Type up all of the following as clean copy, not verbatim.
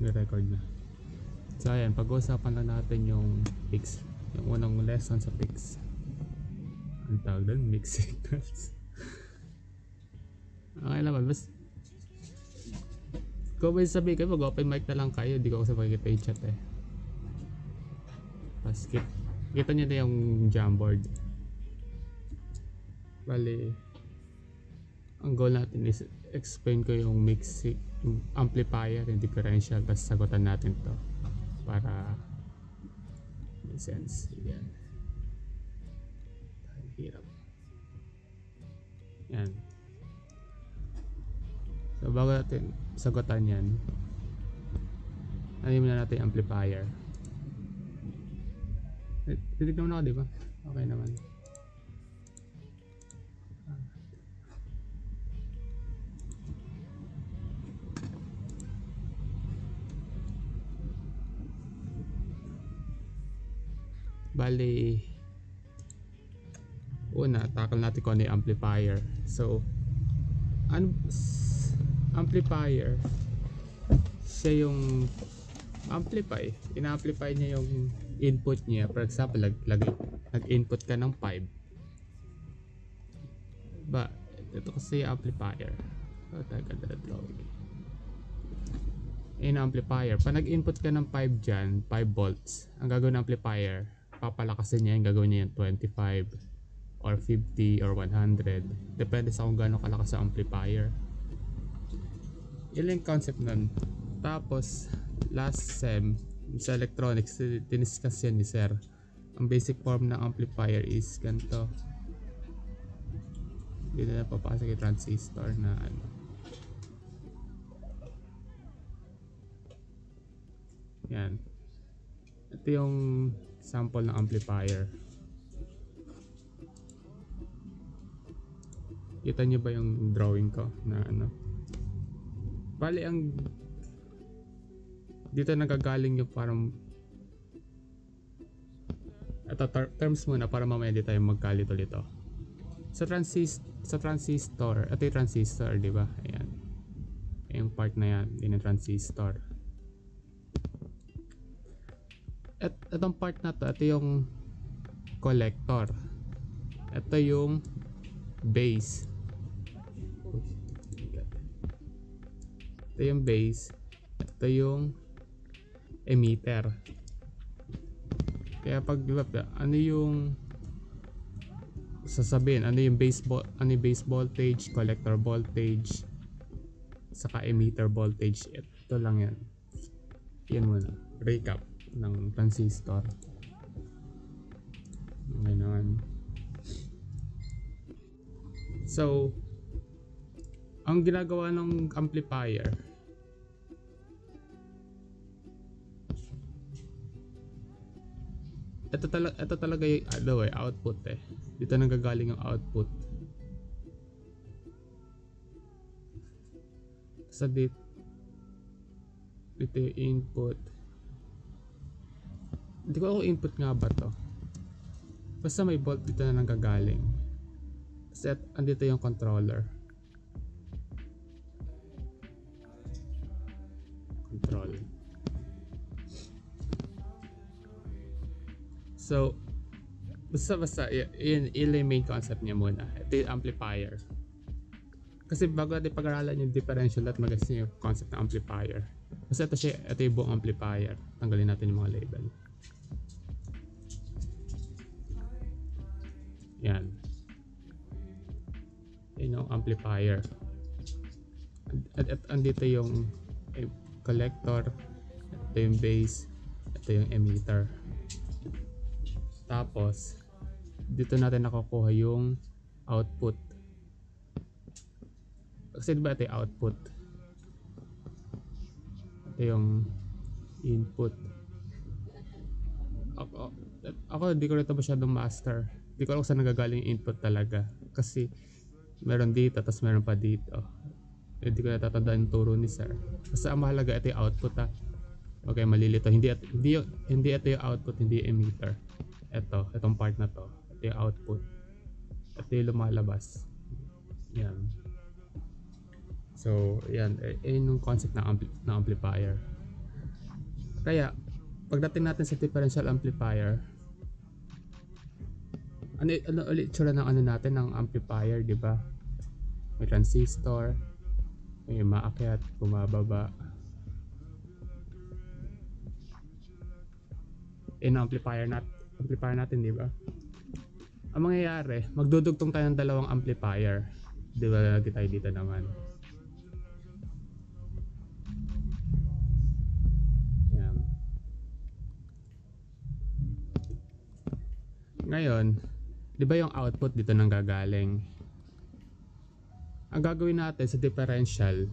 Record na. So ayan, pag-uusapan lang natin yung PICS. Yung unang lesson sa PICS. Ang tawag doon, mixed signals. Okay naman, kung may sabihin kayo, mag-open mic na lang kayo. Di ko kasi makikita yung chat eh. Tapos kita nyo na yung Jamboard. Bali, ang goal natin is explain ko yung mixing, yung amplifier, yung differential, tapos sagutan natin to para may sense. Yan. Hirap. Yan. So bago natin sagutan yan, ano muna natin yung amplifier. Titignan mo na ako, di ba? Okay naman. Bali, una, tackle natin kung ano yung amplifier. So, amplifier, siya yung amplify. Ina-amplify niya yung input niya. For example, nag-input ka ng 5. Ba, ito kasi yung amplifier. Amplifier. Pag nag-input ka ng 5 dyan, 5 volts, ang gagawin ng amplifier, papalakasin niya yung gagawin niya yung 25 or 50 or 100. Depende sa kung gaano kalakas ang amplifier. Yun yung concept nun. Tapos, last sem, sa electronics, diniscuss yan ni Sir. Ang basic form ng amplifier is ganito. Dito na papasok yung transistor na ano. Yan. Ito yung sample ng amplifier. Kita nyo ba yung drawing ko na ano? Bali ang dito nagagaling yung parang ito terms muna para mamaya di tayo magkalito-lito. Sa transistor, ito yung transistor, di ba? Ayan. Yung part na yan, din yung transistor. At itong part na to, ito yung collector. Ito yung base. Ito yung base. Ito yung emitter. Kaya pag ano yung sasabihin, ano yung base voltage, collector voltage, saka emitter voltage. Ito lang yan. Yan muna. Recap ng transistor. Okay naman. So, ang ginagawa ng amplifier, ito talaga yung output eh. Dito nanggagaling yung output. Sa dito yung input. Hindi ko ako input nga ba to. Basta may volt dito na nanggagaling. Kasi andito yung controller. So, basta yun yung main concept niya muna. Ito yung amplifier. Kasi bago natin pag-aralan yung differential at magasin yung concept ng amplifier. Basta ito yung buong amplifier. Tanggalin natin yung mga label. Yan. Yun yung amplifier. At andito yung collector. Ito yung base. Ito yung emitter. Tapos dito natin nakukuha yung output. Kasi diba ito yung output, ito yung input. Ako di ko rito masyadong master. Di ko alam kung saan nagagaling yung input talaga. Kasi meron dito, tapos meron pa dito. Hindi ko natatandaan yung turo ni Sir. Basta ang mahalaga ito yung output ha. Okay, malilito. Hindi ito yung output, hindi yung emitter. Itong part na to. Ito yung output. Ito yung lumalabas. Yan. So, yan. Yung concept ng amplifier. Kaya pagdating natin sa differential amplifier, ano ulit tsura ng ano natin ng amplifier, di ba? May transistor, may maakyat, bumababa. Amplifier natin, di ba? Ang mangyayari, magdudugtong tayo ng dalawang amplifier. Di ba, lagi tayo dito naman. Yan. Ngayon, di ba yung output dito nang gagaling? Ang gagawin natin sa differential,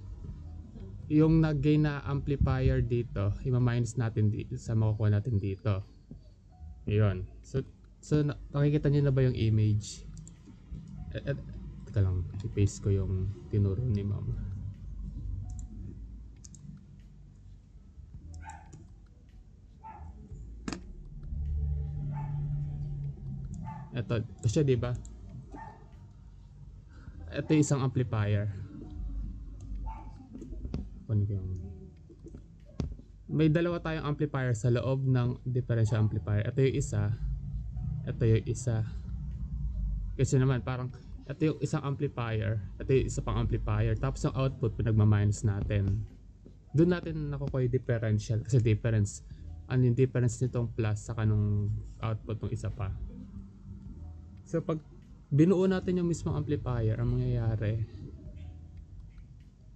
yung nag-gain na amplifier dito, i-minus natin sa makukuha natin dito. Ayun. So nakikita niyo na ba yung image? Teka lang, i-paste ko yung tinuro ni ma'am. Ito siya, di ba? Ito yung isang amplifier. May dalawa tayong amplifier sa loob ng differential amplifier. Ito yung isa. Ito yung isa. Kasi naman parang ito yung isang amplifier. Ito yung isa pang amplifier. Tapos yung output pinagma-minus natin. Doon natin nakukuha yung differential. Kasi difference. Ano yung difference nitong plus sa kanong output ng isa pa. So pag binuo natin yung mismong amplifier, ang mangyayari,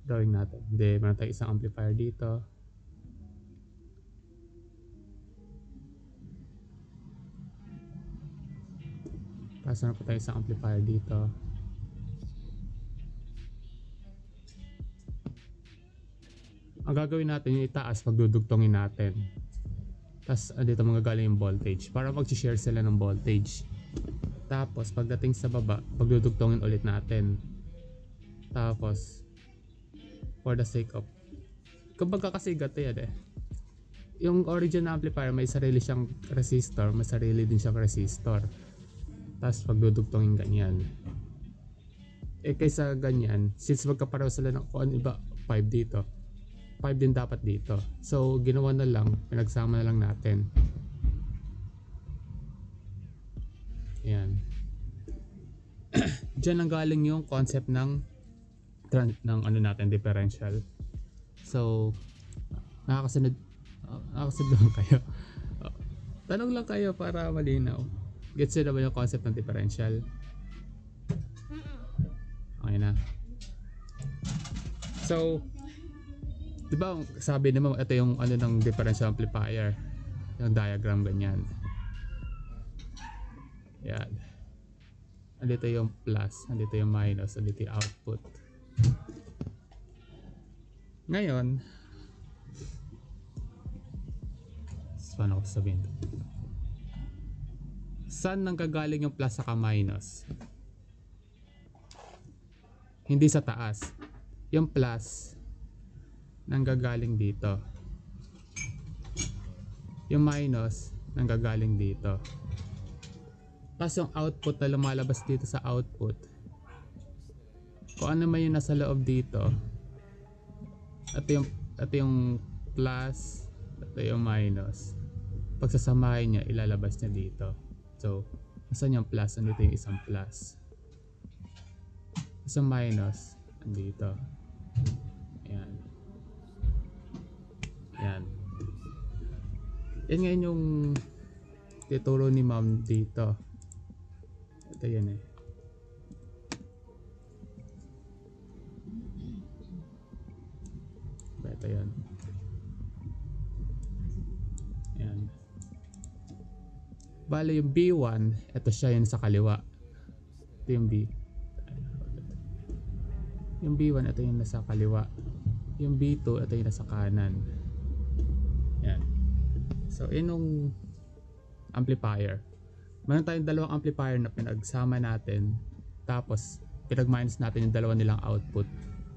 drawing natin. Hindi, meron tayong isang amplifier dito. Tapos meron pa tayong isang amplifier dito. Ang gagawin natin, yung itaas, magdudugtongin natin. Tapos dito magagaling yung voltage para mag-share sila ng voltage. Tapos pagdating sa baba, pagdudugtongin ulit natin. Tapos for the sake of, kumbaga kasi gato yan eh. Yung origin na amplifier may sarili siyang resistor, may sarili din siyang resistor. Tapos pagdudugtongin ganyan. Kaysa ganyan, since magkapareho sila ng kung ano iba, 5 dito, 5 din dapat dito. So ginawa na lang, pinagsama na lang natin. Yan. Diyan ang galing yung concept ng ano natin, differential. So nakakasunod lang kayo. Tanong lang kayo para malinaw. Gets nyo na ba yung concept ng differential? Okay na. So, di ba sabi naman ito yung ano ng differential amplifier, yung diagram ganyan. Yan. Andito yung plus, andito yung minus, andito yung output. Ngayon, paano ko sabihin? Saan nanggagaling yung plus saka minus? Hindi sa taas. Yung plus nanggagaling dito. Yung minus nanggagaling dito. Tapos yung output na lumalabas dito sa output, kung ano man yung nasa loob dito, ito yung plus, ito yung minus. Pagsasamahin niya, ilalabas niya dito. So, nasan yung plus? Andito yung isang plus. Isang minus, andito. Ayan. Ayan. Yan ngayon yung tituro ni ma'am dito. Ito yan eh. Ito yan. Ayan. Bale yung B1, ito siya yun sa kaliwa. Ito yung B. Yung B1, ito yung nasa kaliwa. Yung B2, ito yung nasa kanan. Yan. So, yun yung amplifier. Meron tayong dalawang amplifier na pinagsama natin. Tapos, pinag-minus natin yung dalawa nilang output.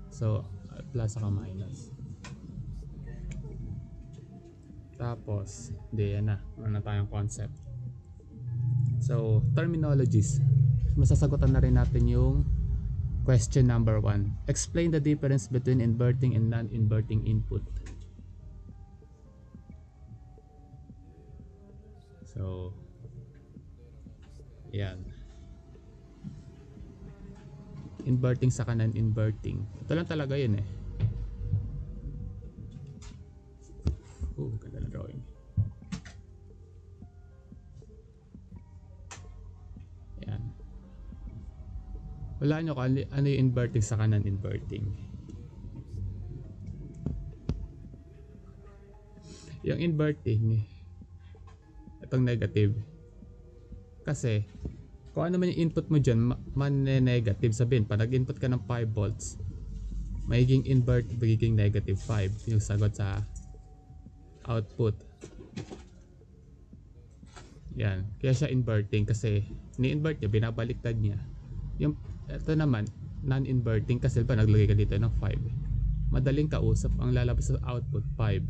So, plus saka minus. Tapos, di yan na. Meron na tayong concept. So, terminologies. Masasagutan na rin natin yung question number 1. Explain the difference between inverting and non-inverting input. So yan, inverting sa kanan, inverting, ito lang talaga yun eh. Ganda na drawing. Yan, wala nyo kung ano yung inverting sa kanan, inverting. Yung inverting, itong negative, kasi kung ano man yung input mo dyan, man-negative. Sabihin, pag nag-input ka ng 5 volts, magiging invert, magiging negative 5 yung sagot sa output. Yan, kaya siya inverting kasi ni-invert niya, binabaliktad niya. Yung ito naman, non-inverting kasi ba naglagay ka dito ng 5. Madaling kausap, ang lalabas sa output 5.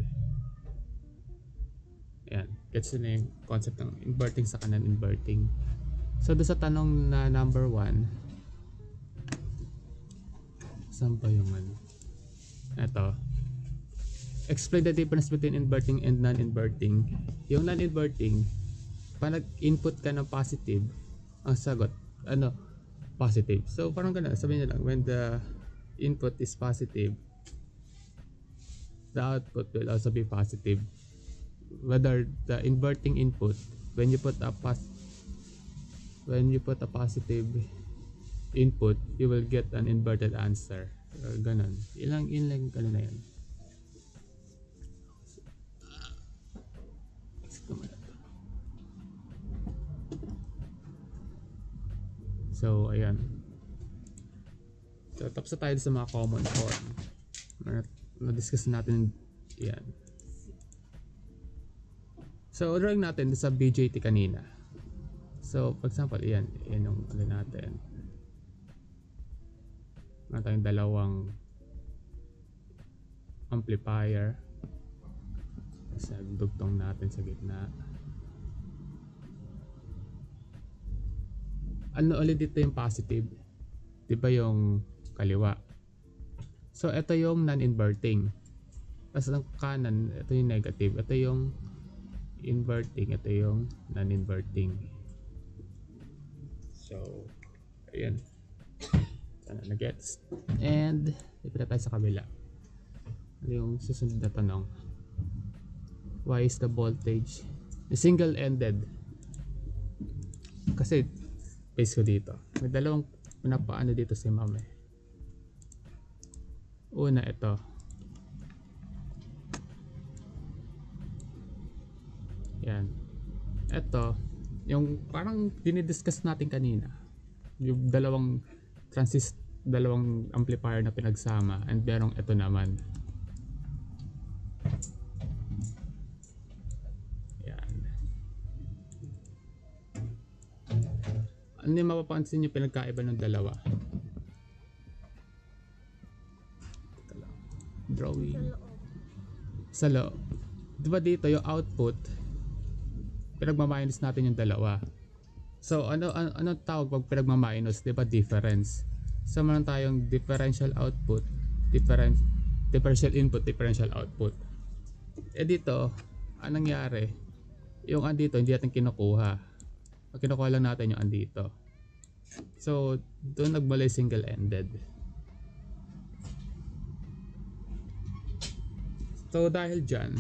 Yan, gets na yung concept ng inverting sa kanan, inverting. So doon sa tanong na number 1, saan ba yung ano? Ito, explain the difference between inverting and non-inverting. Yung non-inverting, pag nag-input ka ng positive, ang sagot, ano, positive. So parang ganun, sabihin nyo lang, when the input is positive, the output will also be positive. Whether the inverting input, when you put a positive input, you will get an inverted answer. Ganon. Ilang ganun na yan. So ayan. So tapos na tayo sa mga common form. Na-discuss natin yan. So drawing natin sa BJT kanina. So for example, yan yung ano natin. Meron tayong dalawang amplifier. Sa dugtong natin sa gitna. Ano ulit dito yung positive? Diba yung kaliwa? So ito yung non-inverting. Tapos ang kanan, ito yung negative. Ito yung inverting, ito yung non-inverting. So ayan, sana na-gets. And ipita tayo sa kabila. Ano yung susunod na tanong? Why is the voltage single-ended? Kasi base ko dito, may dalawang pinapaano dito si ma'am eh. Una, ito, yan, ito yung parang dinidiscuss natin kanina, yung dalawang dalawang amplifier na pinagsama, and merong ito naman. Ano yung mapapansin nyo pinagkaiba ng dalawa? Drawing. Sa loob. Diba dito yung output, pinagmaminus natin yung dalawa. So ano tawag pag pinagmaminus? Diba difference? So meron tayong differential output, differential input, differential output. Eh dito, anong nangyari? Yung andito hindi natin kinukuha. Kinukuha lang natin yung andito. So doon nagmula single-ended. So dahil dyan,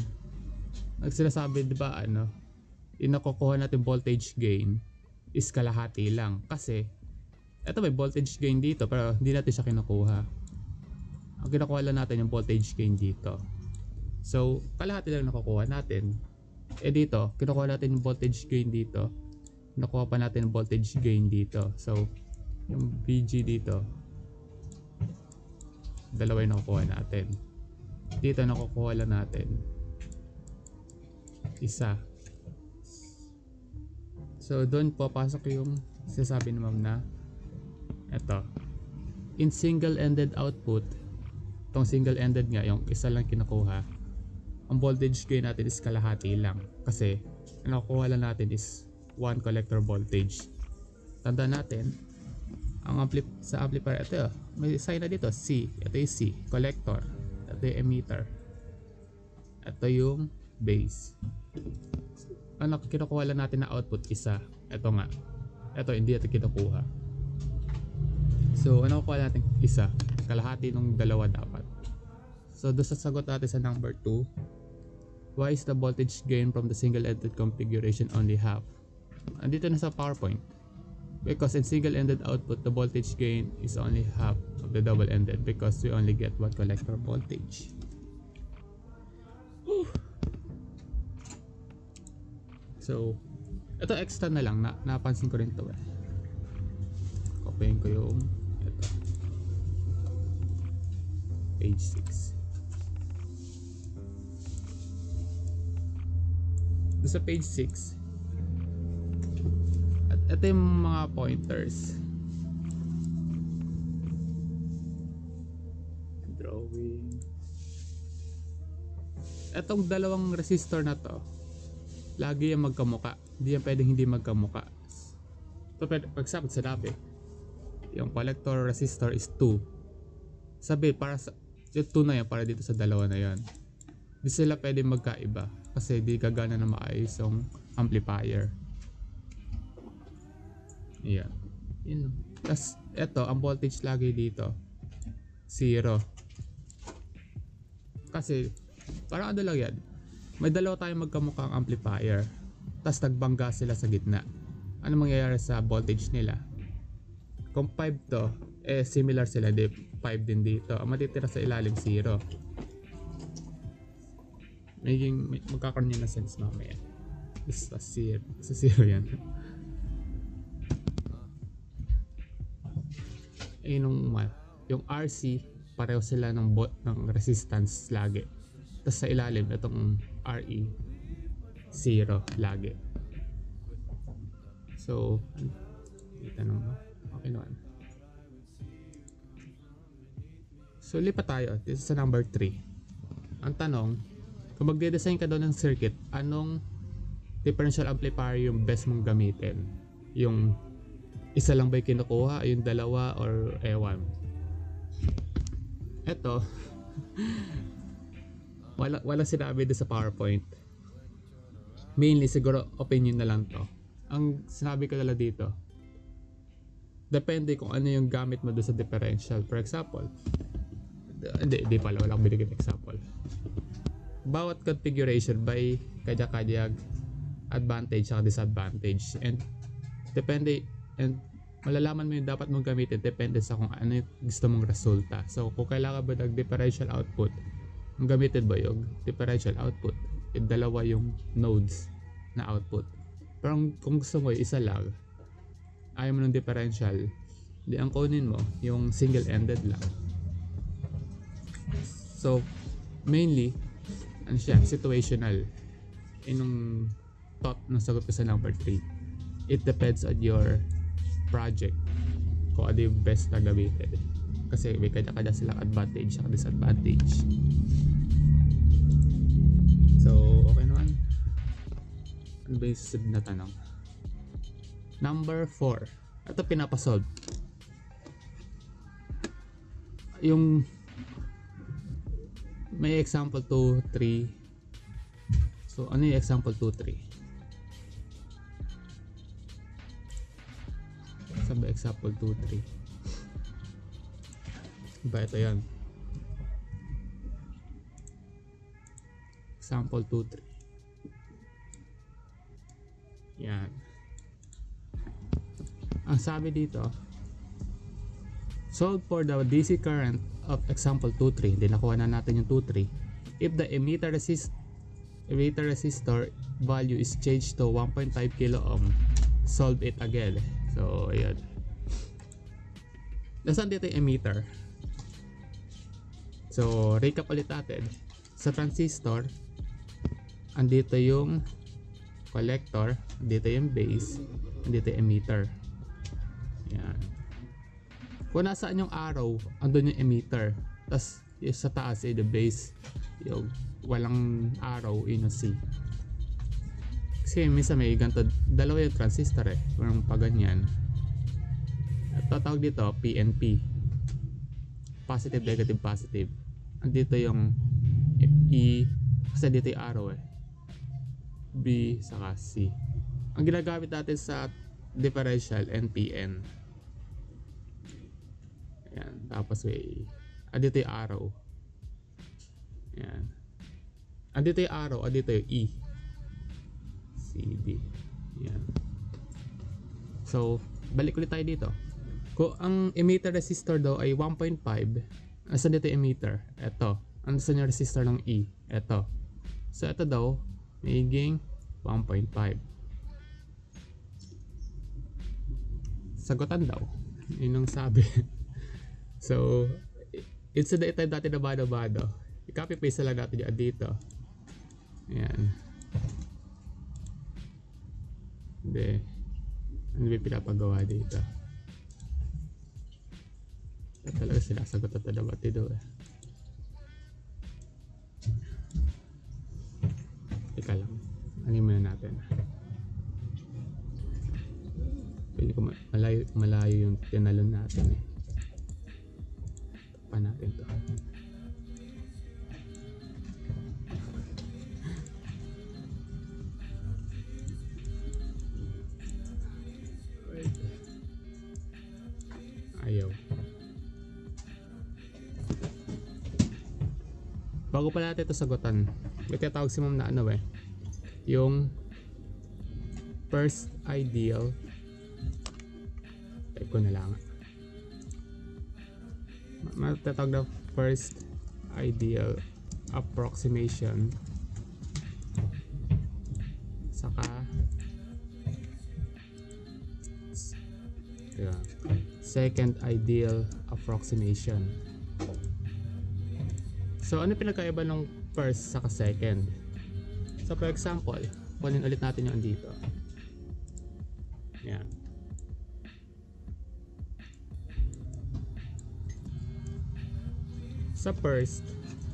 nagsinasabi diba ano, yung nakukuha natin voltage gain is kalahati lang. Kasi eto may voltage gain dito pero hindi natin siya kinukuha. Ang kinukuha lang natin yung voltage gain dito. So kalahati lang nakukuha natin. Eh dito, kinukuha natin yung voltage gain dito, nakuha pa natin yung voltage gain dito. So yung VG dito, dalawa yung nakukuha natin. Dito nakukuha lang natin isa. So doon papasok yung sinasabi ni ma'am na eto, in single-ended output, itong single-ended nga, yung isa lang kinukuha, ang voltage gain natin is kalahati lang. Kasi ang nakukuha lang natin is 1 collector voltage. Tandaan natin, ang sa amplifier, ito may sign na dito, C. Ito yung C, collector. Ito yung emitter. Ito yung base. ano, kinukuha lang natin na output isa. Ito nga. Ito, hindi ito kinukuha. So, ano kukuha natin? Isa. Kalahati ng dalawa dapat. So, doon sa sagot natin sa number 2. Why is the voltage gain from the single-ended configuration only half? Andito na sa PowerPoint. Because in single-ended output, the voltage gain is only half of the double-ended because we only get one collector voltage. So, ito extra na lang. Napansin ko rin ito eh. Copyin ko yung ito. Page 6. Doon sa page 6, at ito yung mga pointers. Drawing. Etong dalawang resistor na to, lagi yung magkamuka. Hindi yan pwedeng hindi magkamuka. So, for example, sinabi, yung collector resistor is 2. Sabi, para sa yung 2 na yan, para dito sa dalawa na yan. Di sila pwedeng magkaiba kasi di gagana na maayos yung amplifier. Yan. Yun. Tapos, eto, ang voltage lagi dito, 0. Kasi, parang ano lang yan, may dalawa tayong magkamukhang amplifier, tapos nagbangga sila sa gitna. Ano mangyayari sa voltage nila? Kung 5 to, similar sila, 5 din dito. Ang matitira sa ilalim, 0. Magkakaroon yun na sense mamaya. Basta 0. Sa 0 yan. Yung RC, pareho sila ng resistance lagi. Tapos sa ilalim, itong RE, 0 lagi. So, kita naman ba? Okay naman. So, lipat tayo. This is sa number 3. Ang tanong, kung magde-design ka daw ng circuit, anong differential amplifier yung best mong gamitin? Yung isa lang ba yung kinukuha, yung dalawa, or ewan? Eto, wala sinabi doon sa PowerPoint. Mainly, siguro opinion na lang to. Ang sinabi ko nila dito, depende kung ano yung gamit mo doon sa differential. For example, hindi pala, wala akong binigyan example. Bawat configuration by kanya-kanyang advantage at disadvantage, and malalaman mo yung dapat mong gamitin depende sa kung ano yung gusto mong resulta. So kung kailangan ba ng differential output, ang gamitin ba yung differential output, yung dalawa yung nodes na output. Pero kung gusto mo yung isa lang, ayaw mo ng differential, di ang kunin mo yung single-ended lang. So mainly, ano siya, situational. Inong thought ng sagot ko sa number 3. It depends on your project kung ano yung best na gamitin. Kasi may kanya-kanya silang advantage at disadvantage. So, okay naman. Ano ba yung susunod na tanong? Number 4. Ito pinapasolve. Yung may example 2, 3. So, ano yung example 2, 3? Sabi example 2, 3. Iba ito yan. Example 2, 3. Yan. Ang sabi dito, solve for the DC current of example 2, 3. Hindi nakuha na natin yung 2, 3. If the emitter resistor value is changed to 1.5 kilo ohm, solve it again. So, ayan. Nasaan dito yung emitter? So, recap ulit natin. Sa transistor, andito yung collector, andito yung base, andito yung emitter. Ayan. Kung nasaan yung arrow, andun yung emitter. Tapos, yung sa taas ay the base. Yung walang arrow, yun yung C. Kasi minsan may ganito, dalawa yung transistor Parang paganyan. At tatawag dito, PNP. Positive, negative, positive. Andito yung E, kasi dito yung arrow B, saka C. Ang ginagamit natin sa differential, NPN. Ayan. Tapos may andito yung arrow. Ayan. Andito yung arrow, andito yung E. CD. Ayan. So, balik ulit tayo dito. Kung ang emitter resistor daw ay 1.5, asan dito yung emitter? Ito. Asan yung resistor ng E? Ito. So, ito daw, magiging 1.5. Sagutan daw. Yun ang sabi. So, instead na i-type natin na bado-bado, i-copy paste lang natin yung dito. Ayan. Hindi. Ano ba pinapagawa dito? Talaga sinasagot na ito na batido eh. Teka lang. Ano muna natin? Pwede ko malayo yung tinalon natin eh. Takpan natin to. Ayaw. Bago pa natin ito sagutan, may tinatawag si ma'am na ano eh, yung first ideal, type ko na lang, may tinatawag na first ideal approximation, saka second ideal approximation. So ano pinagkaiba ng first saka second? So for example, kunin ulit natin yung andito. Yan. Sa first,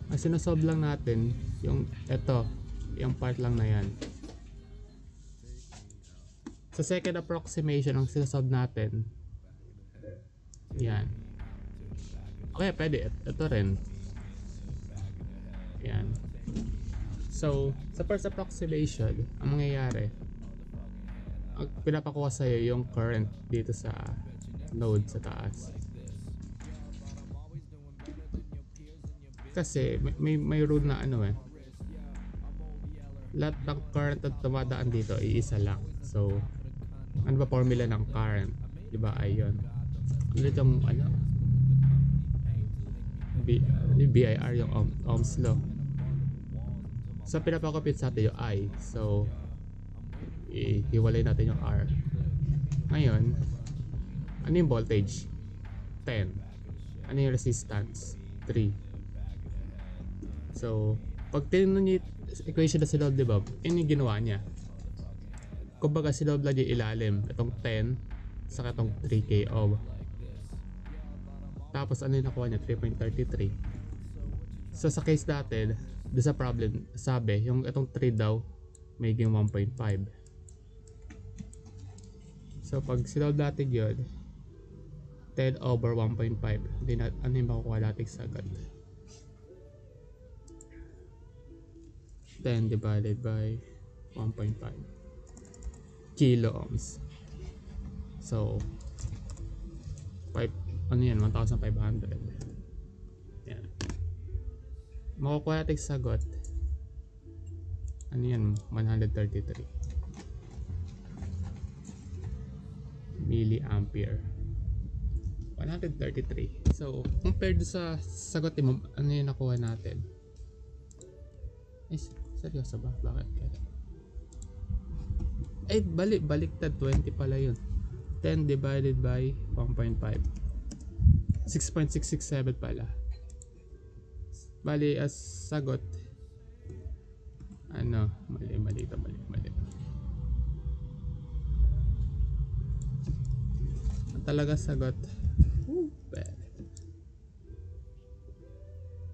ang sinasolve lang natin yung eto, yung part lang na yan. Sa second approximation, ang sinasolve natin yan. Okay, pwede. Ito rin. Yan. So, sa first approximation, ang mangyayari, ang pinapakuha sa'yo yung current dito sa node sa taas. Kasi may rule na ano eh, lahat ng current na tumadaan dito iisa lang. So, ano ba formula ng current? Diba ay yun? Ano itong ano? BIR yung Ohm's law. So pinapakopit sa atin yung I. So ihiwalay natin yung R. Ngayon, ano yung voltage? 10. Ano yung resistance? 3. So pag tinignan niyo yung equation na sinolve, diba? Yun yung ginawa niya. Kumbaga sinolve lang yung ilalim. Itong 10 saka itong 3K ohm. Tapos ano yung nakuha niya? 3.33. So sa case natin, doon sa problem, sabi, yung itong 3 daw, magiging 1.5. So pag sinolve natin yun, 10 over 1.5. Ano yung makukuha natin sagad? 10 divided by 1.5 kilo ohms. So 5, ano yan, 1,500. Yan. Makukuha natin sagot. Ano yan? 133 milliampere. 133. So, compared sa sagot mo, ano yung nakuha natin? Ay, seryoso ba? Bakit? Ay, baliktad 20 pala yun. 10 divided by 1.5. 6.667 pala. Bali, as sagot, ano, mali. Talaga sagot,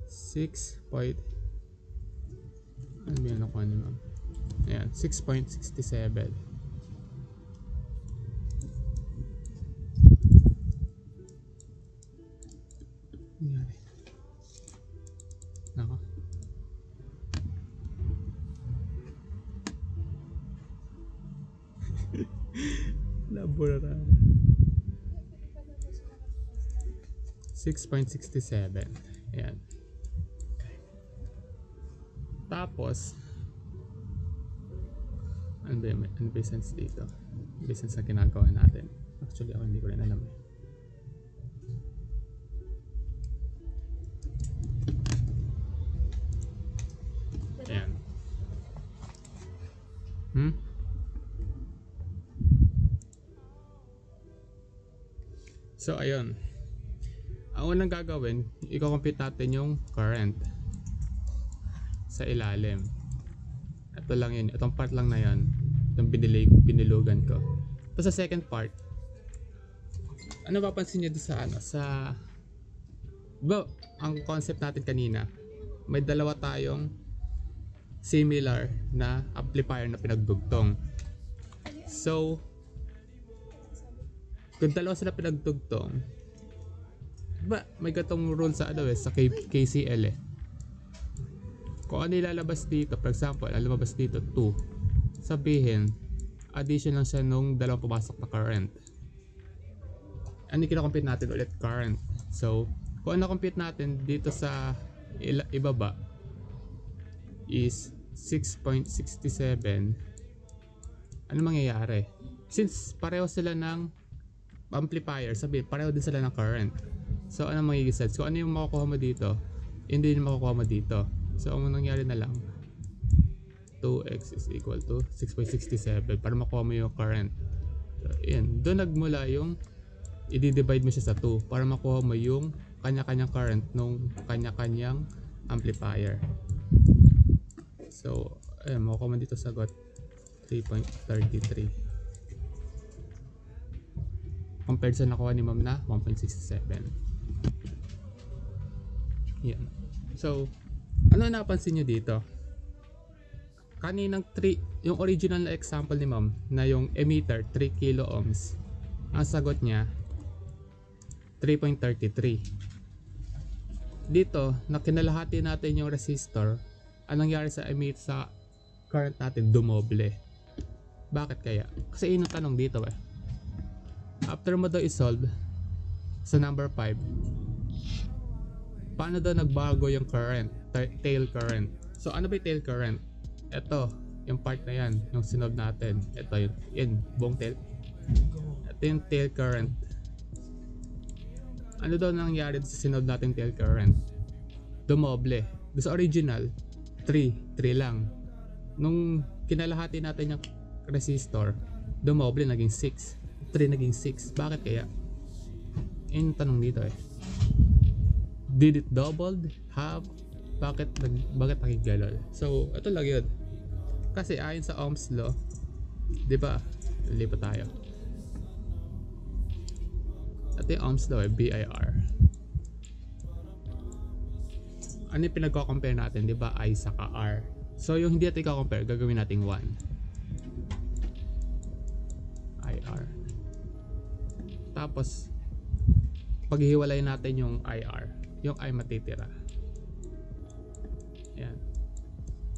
6 point, ano ba yan nakuha ni ma'am? Ayan, 6.67. Nangyari. Nako. Nabura. 6.67. Ayan. Tapos, ano ba yung sense dito? Ano sense na ginagawa natin? Actually, ako hindi ko rin alam eh. Ayan. So, ayun. Ang unang gagawin, i-compute natin yung current sa ilalim. Ito lang yun. Itong part lang na yan. Itong binilugan ko. Tapos sa second part, ano papansin nyo doon sa ano? Ang concept natin kanina, may dalawa tayong similar na amplifier na pinagdugtong. So, kung dalawa sila pinagdugtong, may gatong rule sa sa KCL eh. Kung ano ilalabas dito, for example, lalabas dito 2. Sabihin, addition lang siya nung dalawang pumasok na current. Ano kina-compute natin ulit? Current. So, kung ano compute natin dito sa ibaba is 6.67, ano mangyayari? Since pareho sila ng amplifier, sabihin pareho din sila ng current. So ano magiging sense? Kung ano yung makukuha mo dito, hindi yung makukuha mo dito. So ang nangyari na lang, 2x is equal to 6.67 para makuha mo yung current. So yun, doon nagmula yung i-divide mo siya sa 2 para makuha mo yung kanya-kanyang current nung kanya-kanyang amplifier. So ayun, makukuha mo dito sagot 3.33 compared sa nakuha ni ma'am na 1.67. Yan. So, ano napansin nyo dito? Kaninang 3, yung original na example ni ma'am na yung emitter 3 kilo ohms, ang sagot niya 3.33. Dito, na kinalahati natin yung resistor, anong nangyari sa sa current natin? Dumoble. Bakit kaya? Kasi yun ang tanong dito eh. After mo daw isolve sa number 5, paano daw nagbago yung current? Tail current. So ano ba yung tail current? Ito, yung part na yan, yung sinolve natin. Ito yun, buong tail. Ito yung tail current. Ano daw nangyari sa sinolve natin tail current? Dumoble. Doon sa original, 3 lang. Nung kinalahati natin yung resistor, dumoble, naging 6. 3 naging 6. Bakit kaya? Yung tanong dito eh. Did it doubled? Half? Bakit nakigalol? So, ito lang yun. Kasi ayon sa Ohm's law, di ba? Lipat tayo. Ito yung Ohm's law eh, BIR. Ano yung pinagko-compare natin? Di ba? I saka R. So, yung hindi natin i-compare, gagawin natin 1. IR. Tapos paghihiwalay natin yung IR, yung I matitira. Ayan.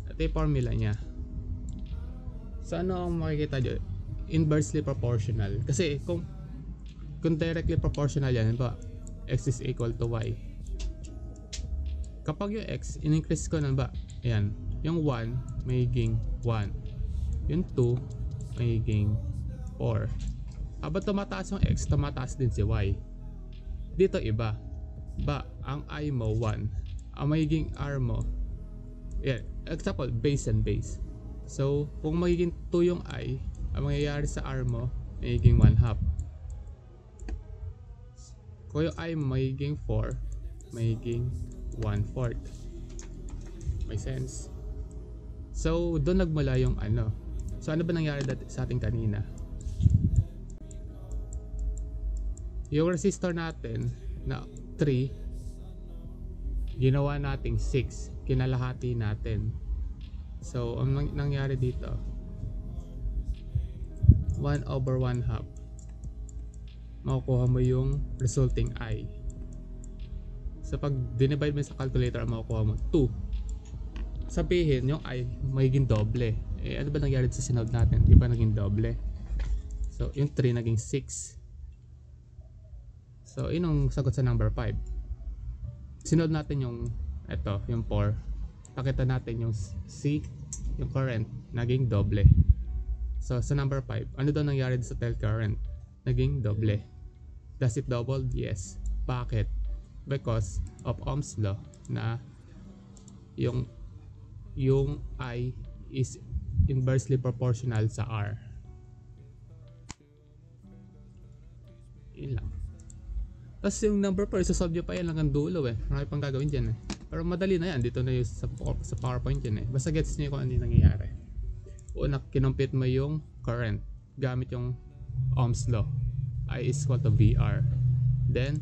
Ito yung formula niya. So ano ang makikita nyo? Inversely proportional. Kasi kung directly proportional yan, ba, x is equal to y. Kapag yung x, in-increase ko na ba? Ayan. Yung 1, magiging 1. Yung 2, magiging 4. Habang tumataas yung x, tumataas din si y. Dito iba. Ang I mo 1. Ang magiging R mo, example, base and base. So, kung magiging 2 yung I, ang mangyayari sa R mo, magiging 1/2. Kung yung I mo magiging 4, magiging 1/4. May sense? So, doon nagmula yung ano. So, ano ba nangyari sa ating kanina? Yung resistor natin na 3, ginawa nating 6, kinalahati natin. So, ang nangyari dito, 1/1/2. Makukuha mo yung resulting I. So, pag dinivide mo sa calculator, makukuha mo 2. Sabihin, yung I magiging doble. Ano ba nangyari sa sinod natin? Di ba naging doble? So, yung 3 naging 6. So, yun ang sagot sa number 5. Sinod natin yung yung 4. Pakita natin yung C, yung current, naging doble. So, sa number 5, ano daw nangyari sa tail current? Naging doble. Does it double? Yes. Bakit? Because of Ohm's law na yung I is inversely proportional sa R. Yun lang. Tapos yung number 4, isasolve nyo pa yan hanggang dulo eh. Marami pang gagawin dyan eh. Pero madali na yan. Dito na yung sa PowerPoint yan eh. Basta gets nyo kung ano yung nangyayari. Una, kinumpit mo yung current gamit yung Ohm's law. I is equal to VR. Then,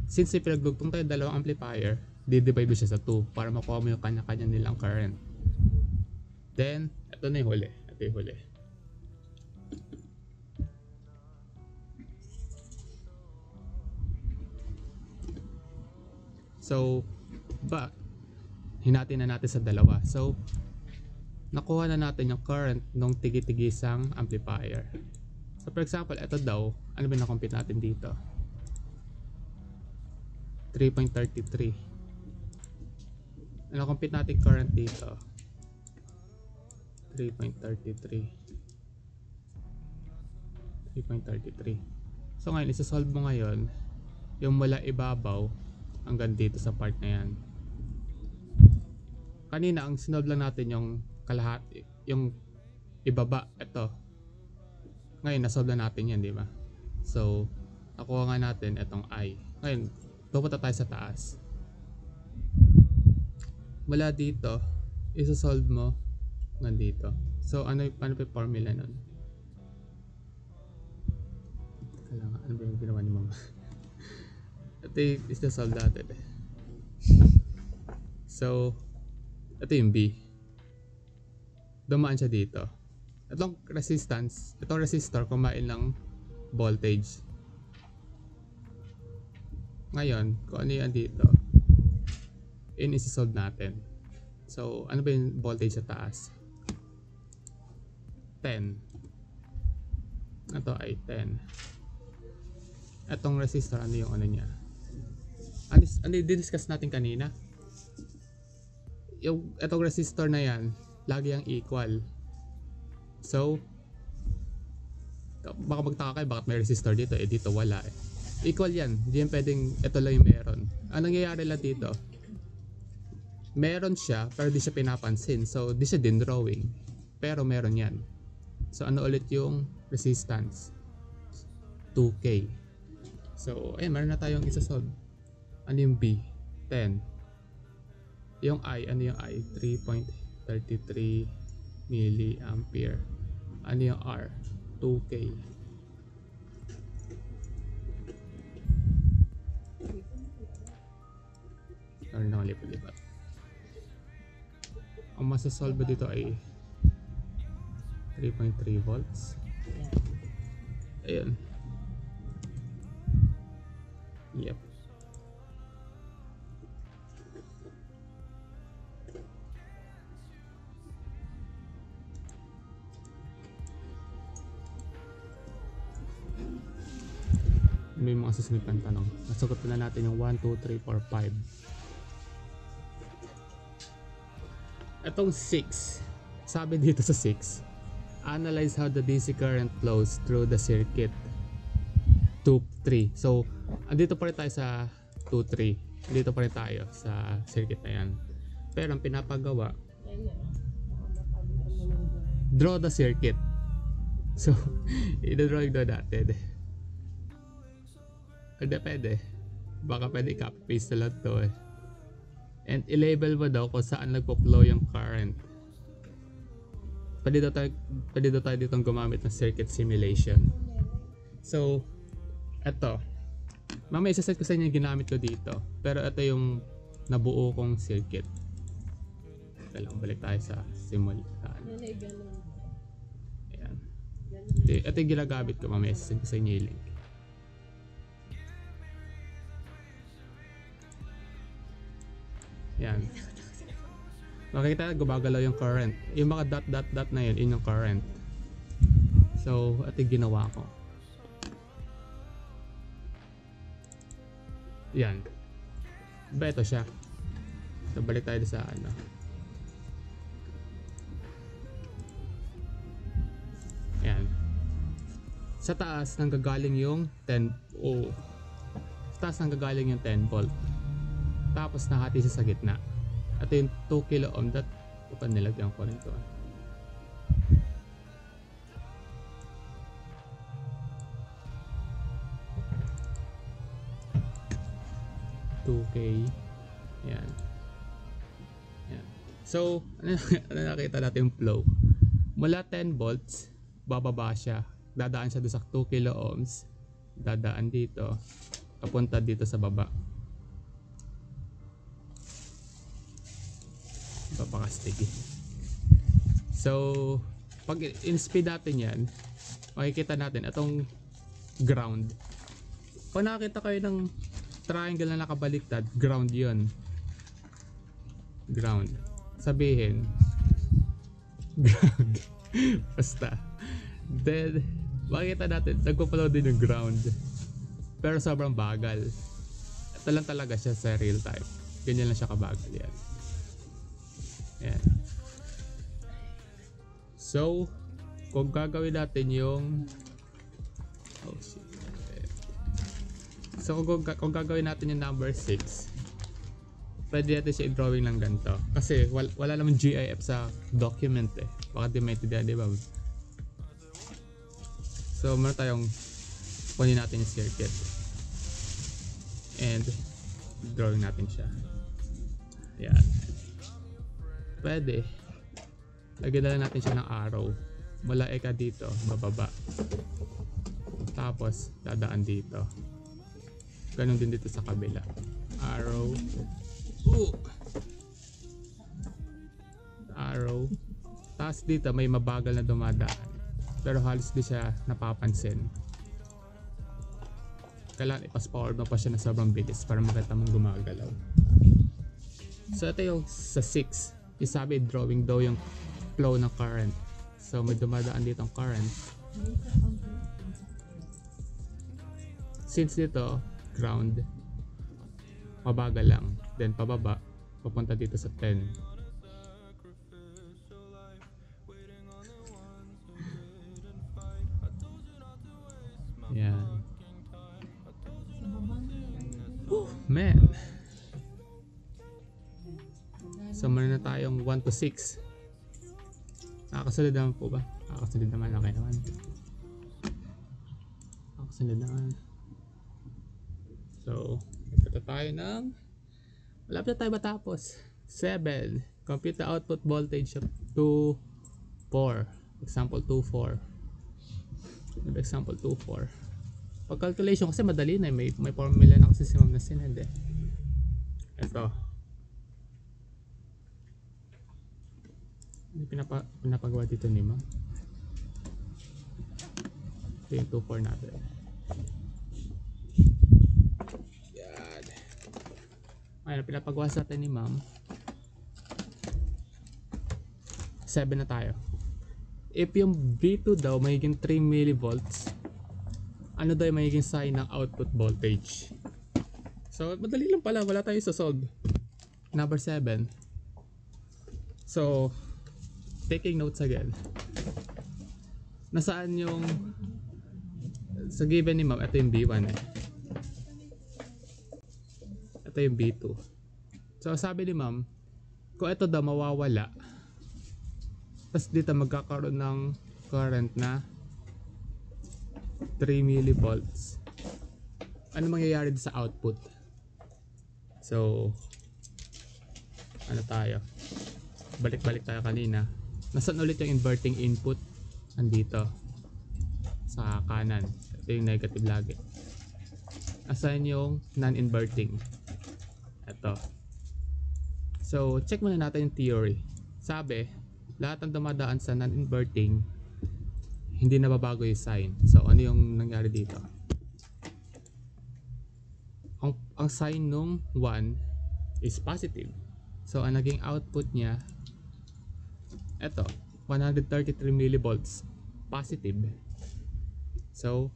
since ipinagdugtong tayo dalawang amplifier, di-divide mo siya sa 2 para makuha mo yung kanya-kanya nilang current. Then, ito na yung huli. Ito yung huli. So, hinati na natin sa dalawa. So, nakuha na natin yung current ng tigi-tigisang amplifier. So, for example, ito daw, ano ba na-compute natin dito? 3.33. Na-compute natin current dito. 3.33. So, ngayon, isa-solve mo ngayon yung mula ibabaw hanggang dito sa part na yan. Kanina ang sinolve lang natin yung kalahati, yung ibaba, ito. Ngayon nasolve na natin yan, di ba? So, nakuha nga natin itong I. Ngayon, pupunta tayo sa taas. Mula dito, isa-solve mo hanggang dito. So, ano pa yung formula nun? Kailangan, ano ba yung ginawa ni mama? Ito is the solve natin eh. So, ito yung B. Dumaan siya dito. Itong resistor kumain ng voltage. Ngayon, kung ano yan dito, isi-solve natin. So, ano ba yung voltage sa taas? 10. Ito ay 10. Itong resistor, ano yung ano niya? Ano yung discuss natin kanina? Yung itong resistor na yan, lagi ang equal. So, baka magtaka kayo bakit may resistor dito, dito wala eh. Equal yan, hindi yan pwedeng ito lang yung meron. Ang nangyayari lang dito, meron siya pero di siya pinapansin, so di siya din drawing, pero meron yan. So ano ulit yung resistance? 2K. So ayun, meron na tayong isa-solve. Ano yung B? 10. Yung I, ano yung I? 3.33 milliampere. Ano yung R? 2K. Ano na lipat-lipat. Ang masasolve dito ay 3.3 volts. Ayun. Yep. May mga susunod pang tanong. Nasagot na natin yung 1, 2, 3, 4, 5. Itong 6, sabi dito sa 6, analyze how the DC current flows through the circuit. 2, 3. So, andito pa rin tayo sa 2, 3. Andito pa rin tayo sa circuit na yan. Pero ang pinapagawa, draw the circuit. So, i-drawing na natin. Hindi pwede. Baka pwede i-copy-paste na lang to eh. And i-label mo daw kung saan nagpo-flow yung current. Pwede daw tayo ditong gumamit ng circuit simulation. So, eto. Mamaya isa-set ko sa inyo yung ginamit ko dito. Pero ito yung nabuo kong circuit. Kailangan balik tayo sa simulation. Ayan. Ito yung ginagamit ko. Mamaya isa-set ko sa inyo yung link. Yan. Makikita gumagalaw yung current. Yung mga dot na yun, yun yung current. So, ito yung ginawa ko. Yan. Diba ito siya? So, balik tayo sa ano. Yan. Sa taas, nanggagaling yung 10 sa taas nanggagaling yung 10 volt. Tapos nahati siya sa gitna. Ito yung 2 kilo ohm. Ito pa nilagyan ko rin ito. 2K. Yan. Yan. So, ano nakita natin yung flow? Mula 10 volts, bababa siya. Dadaan siya doon sa 2 kilo ohms. Dadaan dito. Papunta dito sa baba. Papakastig. So, pag in-speed natin yan, makikita natin itong ground. Pag nakakita kayo ng triangle na nakabaliktad, ground yun. Ground. Sabihin, ground. Basta. Then, makikita natin, nagpo-follow din yung ground. Pero sobrang bagal. Ito lang talaga siya sa real time. Ganyan lang siya kabagal yan. Yan. So, kung gagawin natin yung oh shit. So kung gagawin natin yung number 6, pwede natin siya i-drawing lang ganito. Kasi wala naman GIF sa document eh. Baka di maintindihan, di ba? So meron tayong kunin natin yung circuit. And drawing natin siya. Yan. Pwede. Lagyan na lang natin siya ng arrow. Mula eka dito, bababa. Tapos dadaan dito. Ganon din dito sa kabila. Arrow. Arrow. Tapos dito may mabagal na dumadaan. Pero halos di siya napapansin. Kailangan ipas forward mo pa siya na sobrang bilis para makita mong gumagalaw. So ito yung sa 6. Yung sabi drawing daw yung flow ng current. So may dumadaan dito ang current. Since dito ground, mabagal lang, then pababa papunta dito sa 10. Yan. Man, so meron na tayong 1 to 6. Nakakasunod naman po ba? Nakakasunod naman, okay naman. Nakakasunod naman. So, ito tayo ng malapit na tayo matapos. 7. Computer output voltage of 2.4. Example 2.4. Example 2.4. Pag calculation kasi madali na. May formula na kasi si Ma'am na sinend eh. Ito. Pinapagawa dito ni Ma'am. Ito yung 2.4 natin. Ayun, pinapagawa sa atin ni Ma'am. 7 na tayo. If yung V2 daw magiging 3 millivolts, ano daw yung magiging sign ng output voltage? So, madali lang pala. Wala tayo sa solve. Number 7. So, taking notes again. Nasaan yung sa given ni Ma'am? Ito yung B1 eh. Ito yung B2. So sabi ni Ma'am, kung ito daw mawawala, tapos dito magkakaroon ng current na 3 millivolts, ano mangyayari sa output? So ano tayo, balik tayo kanina. Nasaan ulit yung inverting input? Andito sa kanan. Ito yung negative lagi. Asan yung non-inverting? Ito. So, check muna natin yung theory. Sabi, lahat ng dumadaan sa non-inverting, hindi na babago yung sign. So, ano yung nangyari dito? Ang sign nung 1 is positive. So, ang naging output niya, ito, 133 millivolts, positive. So,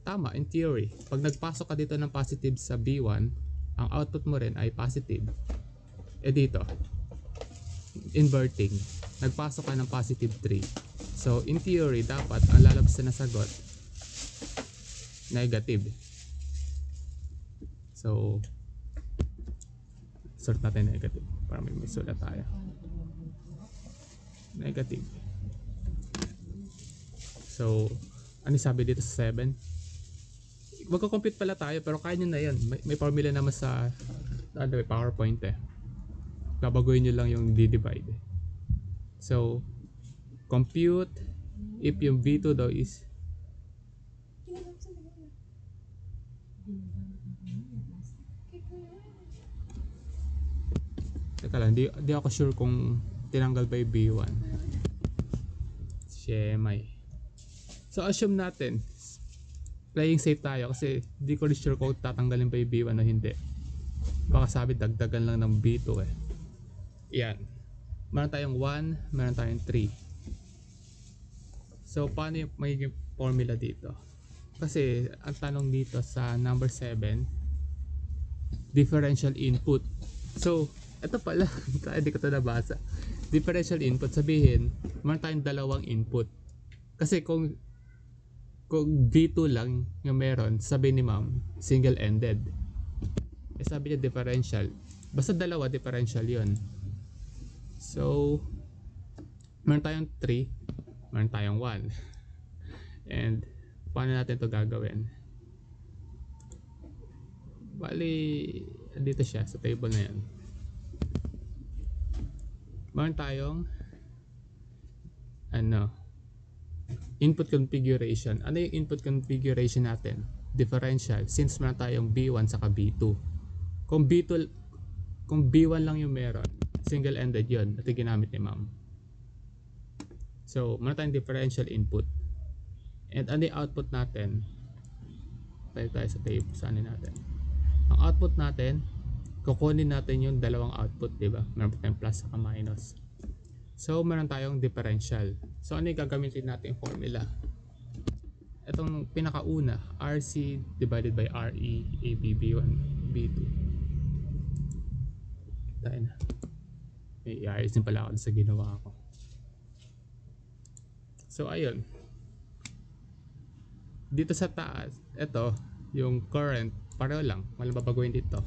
tama, in theory. Pag nagpasok ka dito ng positive sa B1, ang output mo rin ay positive. Eh dito, inverting, nagpasok ka ng positive 3. So, in theory, dapat ang lalabas na sagot, negative. So, sort natin negative para may sulat tayo. Negative. So, ano sabi dito sa 7? Magko-compute pala tayo pero kaya nyo na yan. May formula naman sa PowerPoint eh. Babaguhin nyo lang yung divide. So, compute if yung B2 daw is teka lang, di ako sure kung tinanggal ba yung B1. Shemay. So, assume natin playing safe tayo kasi di ko sure kung tatanggalin pa yung B1 o hindi. Baka sabi dagdagan lang ng B2 eh. Yan. Meron tayong 1, meron tayong 3. So, paano yung magiging formula dito? Kasi, ang tanong dito sa number 7, differential input. So, ito pala, hindi ko ito nabasa. Differential input, sabihin, meron tayong dalawang input. Kasi kung B2 lang yung meron, sabi ni ma'am, single-ended. Eh sabi niya differential. Basta dalawa, differential yon. So, meron tayong 3, meron tayong 1. And, paano natin ito gagawin? Bali, dito siya, sa table na yan. Meron tayong input configuration. Ano yung input configuration natin? Differential. Since meron tayong B1 saka B2. Kung B1 lang yung meron, single-ended yun. Ito ginamit ni ma'am. So, meron tayong differential input. And ano yung output natin? Tayo sa table. Saan natin? Ang output natin, kukunin natin yung dalawang output, diba? Meron tayong plus saka minus. So, meron tayong differential. So, ano yung gagamitin natin yung formula? Itong pinakauna, RC divided by RE, AB, B1, B2. Tayo na. May i-ayos din pala ako sa ginawa ko. So, ayun. Dito sa taas, ito, yung current, pareho lang. Walang babaguhin dito.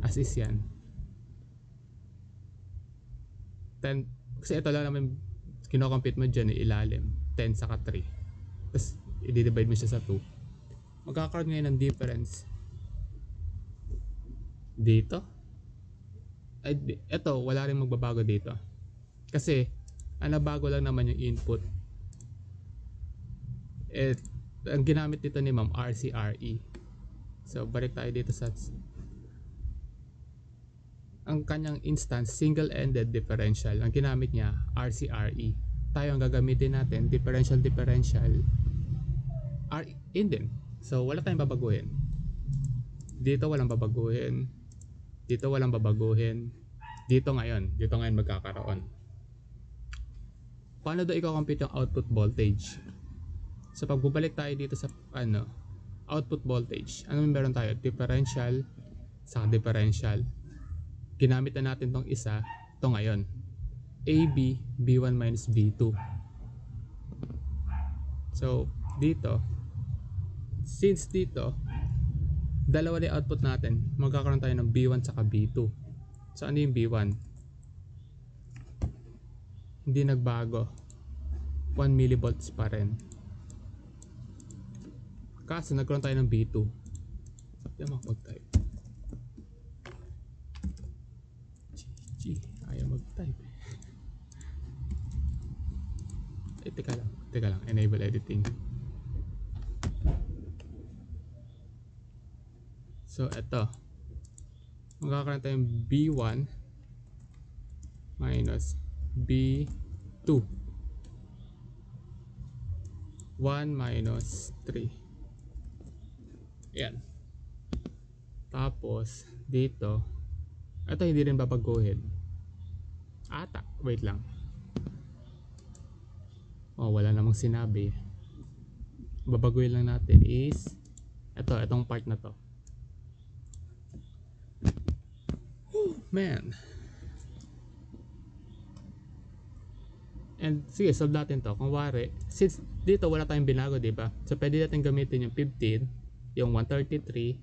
As is yan. 10, kasi ito lang naman kinocompute mo dyan ilalim 10 saka 3 tapos i-divide mo siya sa 2. Magkakaroon ngayon ng difference dito. Ay, ito wala rin magbabago dito kasi ang nabago lang naman yung input. Ang ginamit dito ni ma'am RCRE. So balik tayo dito sa ang kanyang instance, single-ended differential. Ang ginamit niya, RCRE. Tayo ang gagamitin natin, differential RE din. So, wala tayong babaguhin. Dito walang babaguhin. Dito walang babaguhin. Dito ngayon magkakaroon. Paano daw i-compute yung output voltage? So, pag bubalik tayo dito sa output voltage, ano meron tayo? Differential sa differential. Ginamit na natin tong isa, ito ngayon. AB, B1 minus B2. So, dito, since dito, dalawa na yung output natin, magkakaroon tayo ng B1 saka B2. So, ano yung B1? Hindi nagbago. 1 millivolts pa rin. Kaso, nagkaroon tayo ng B2. Hindi makapag-type. Ayaw mag-type. Teka lang, enable editing. So, eto. Magkakaroon tayong B1 minus B2. 1 minus 3. Yan. Tapos, dito, ito hindi rin babaguhin. Wait lang. Oh, wala namang sinabi. babaguhin lang natin is itong part na to. Man. And sige, solve natin to. Kung wari, since dito wala tayong binago, di ba? So pwede natin gamitin yung 15, yung 133.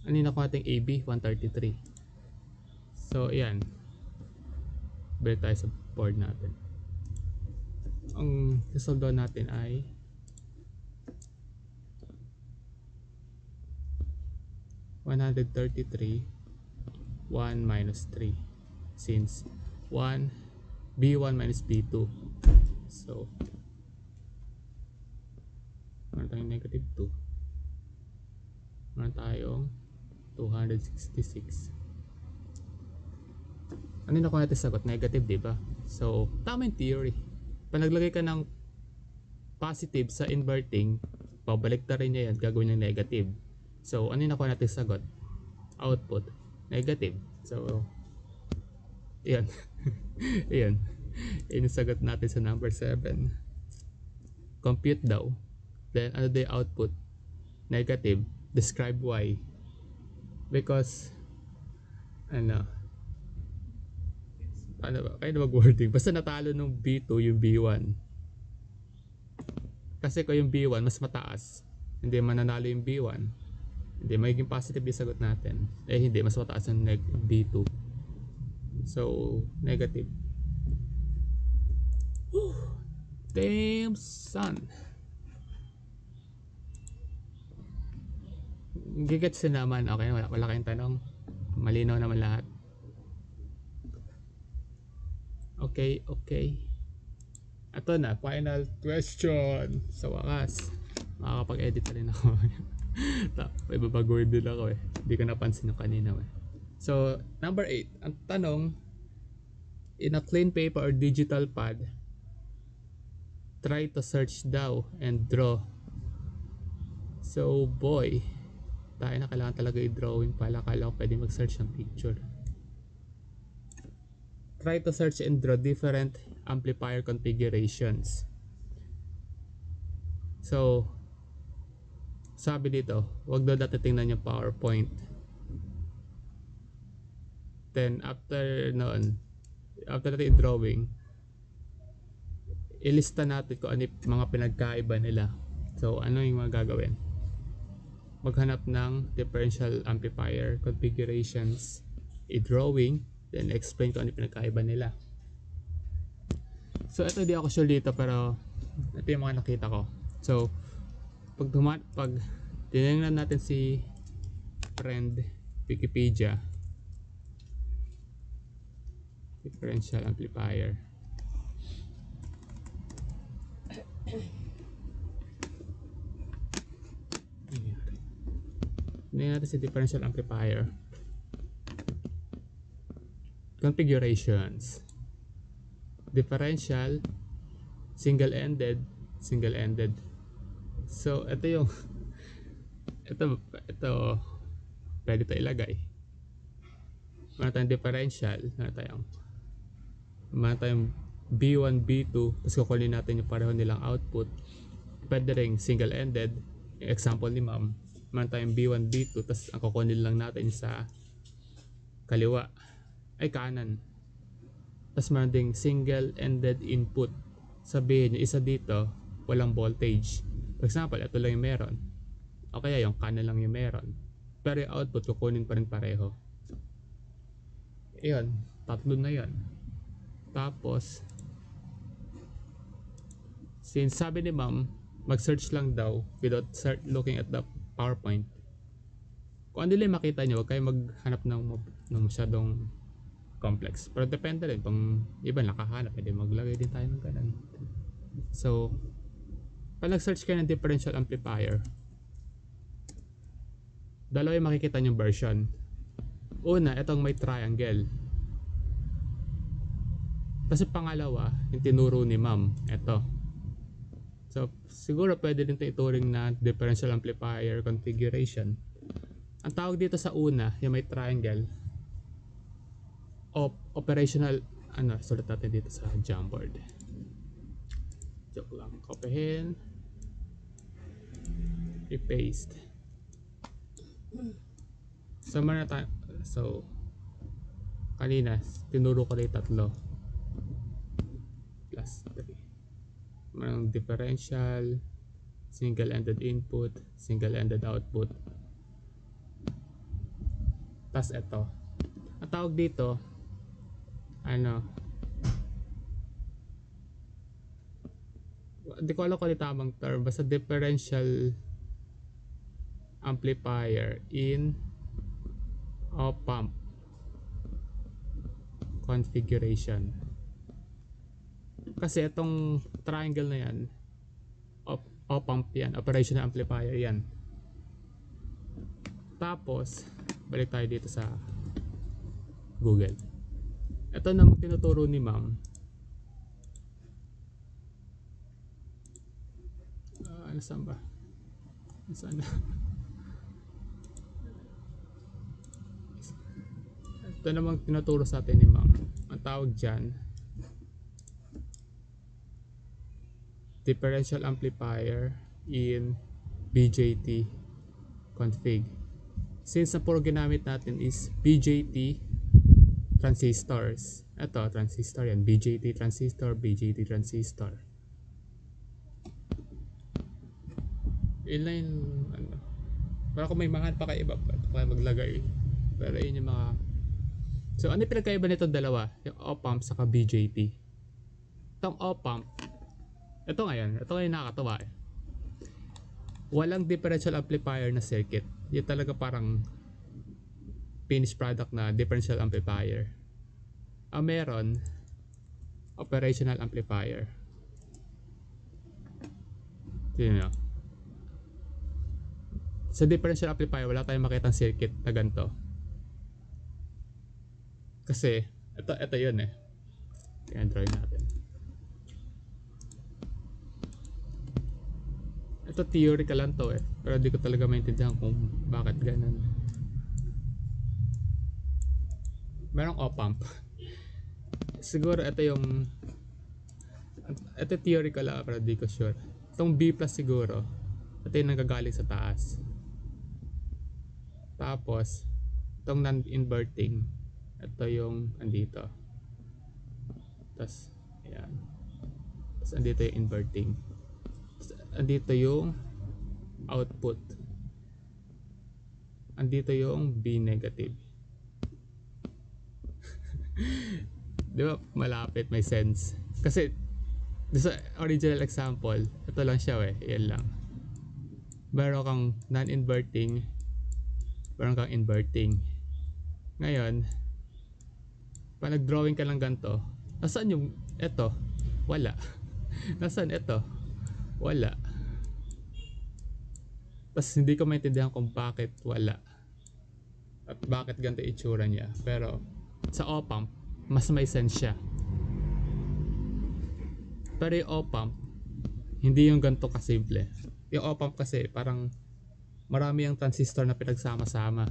Ano yung nakuha natin AB? 133. So, ayan. Balik tayo sa board natin. Ang solve natin ay 133 1 minus 3 since 1 B1 minus B2. So meron tayong negative 2, meron tayong 266. Ano na kung natin sagot? Negative, diba? So tama yung theory. Pag naglagay ka ng positive sa inverting, pabalik na rin niya yan, gagawin ng negative. So ano na kung natin sagot? Output negative. So yan. Yan yung sagot natin sa number 7. Compute daw. Then ano the output? Negative. Describe why. Because ano ba? Kaya na mag-wording. Basta natalo nung B2 yung B1. Kasi kung yung B1 mas mataas, hindi mananalo yung B1. Hindi magiging positive yung sagot natin. Hindi, mas mataas yung B2. So, negative. Whew. Damn son. Gigets naman. Okay, wala kayong tanong. Malinaw naman lahat. Okay. Ito na, final question. Sa wakas, makakapag-edit na rin ako. May babaguhin din ako eh. Hindi ko napansin yung kanina eh. So, number 8. Ang tanong, in a clean paper or digital pad, try to search daw and draw. So, boy, tayo na kailangan talaga i-drawing pala. Kala ko pwede mag-search ng picture. Try to search and draw different amplifier configurations. So, sabi dito, wag daw dati tingnan yung PowerPoint. Then, after natin i-drawing, ilista natin kung ano mga pinagkaiba nila. So, ano yung mga gagawin? Maghanap ng differential amplifier configurations, i-drawing, then explain kung ano pinagkaiba nila. So ito di ako sure dito, pero ito yung mga nakita ko. So pag tinignan natin si friend Wikipedia, differential amplifier, tinignan natin si differential amplifier configurations. Differential, single-ended. So ito yung ito pwede ito ilagay. Meron tayong differential, meron tayong B1, B2, tapos kukunin natin yung pareho nilang output. Pwede ring single-ended, yung example ni ma'am, meron tayong B1, B2, tapos ang kukunin lang natin sa kaliwa ay kanan. Tapos meron ding single-ended input. Sabihin yung isa dito walang voltage. For example, ito lang yung meron, o kaya yung kanan lang yung meron, pero yung output kukunin pa rin pareho. Iyon, tatlo na yan. Tapos since sabi ni ma'am mag-search lang daw without looking at the PowerPoint, kung ano lang makita nyo, huwag kayo maghanap ng masyadong complex. Pero depende rin, kung iba nakahanap, pwede maglagay din tayo ng ganun. So pag nag-search kayo ng differential amplifier, dalawa yung makikita nyo version. Una, itong may triangle. Kasi pangalawa, yung tinuro ni ma'am, ito. So siguro pwede din ito ituring na differential amplifier configuration. Ang tawag dito sa una, yung may triangle, operational, sulat natin dito sa Jamboard. Joke lang, kopyahin. i-paste. So meron tayo, so kanina tinuro ko na yung 3 plus 3. Merong differential, single-ended input, single-ended output. Tas ito, ang tawag dito di ko alam kung ano tamang term, basta differential amplifier in op-amp configuration. Kasi itong triangle na yan, op-amp yan, operational amplifier yan. Tapos balik tayo dito sa Google. Ito namang tinuturo ni ma'am. Saan ba? Saan na? Ito namang tinuturo sa atin ni ma'am. Ang tawag dyan, differential amplifier in BJT config. Since na puro ginamit natin is BJT transistors. Ito, transistor yan. BJT transistor, BJT transistor. Inline, para kung may mga pa kayo iba pa maglagay. Pero yun yung mga. So ano yung pinagkaiba nito dalawa? Yung op-amp saka BJT. Itong op-amp, ito ngayon nakakatawa eh. Walang differential amplifier na circuit. Yung talaga parang finished product na differential amplifier. Ang meron, operational amplifier. Yun na. Sa differential amplifier, wala tayong makitang circuit na ganito. Kasi, ito yun eh. I-drawing natin. Ito theoretical lang to eh. Pero di ko talaga maintindihan kung bakit ganun. Merong op-amp. Siguro ito theoretical lang pero di ko sure. Itong B plus siguro, ito yung nanggagaling sa taas. Tapos, itong non-inverting, ito yung andito. Tapos, ayan. Tapos, andito yung inverting. Tapos, andito yung output. Andito yung B negative. Di ba? Malapit, may sense. Kasi, sa original example, ito lang siya eh. Yan lang. Meron kang non-inverting, meron kang inverting. Ngayon, pag nag-drawing ka lang ganito, nasaan yung ito? Wala. Nasaan ito? Wala. Tapos hindi ko maintindihan kung bakit wala. At bakit ganito itsura niya. Pero sa op-amp, mas may sense siya. Pero yung op-amp, hindi yung ganito kasimple. Yung op-amp kasi parang marami ang transistor na pinagsama-sama.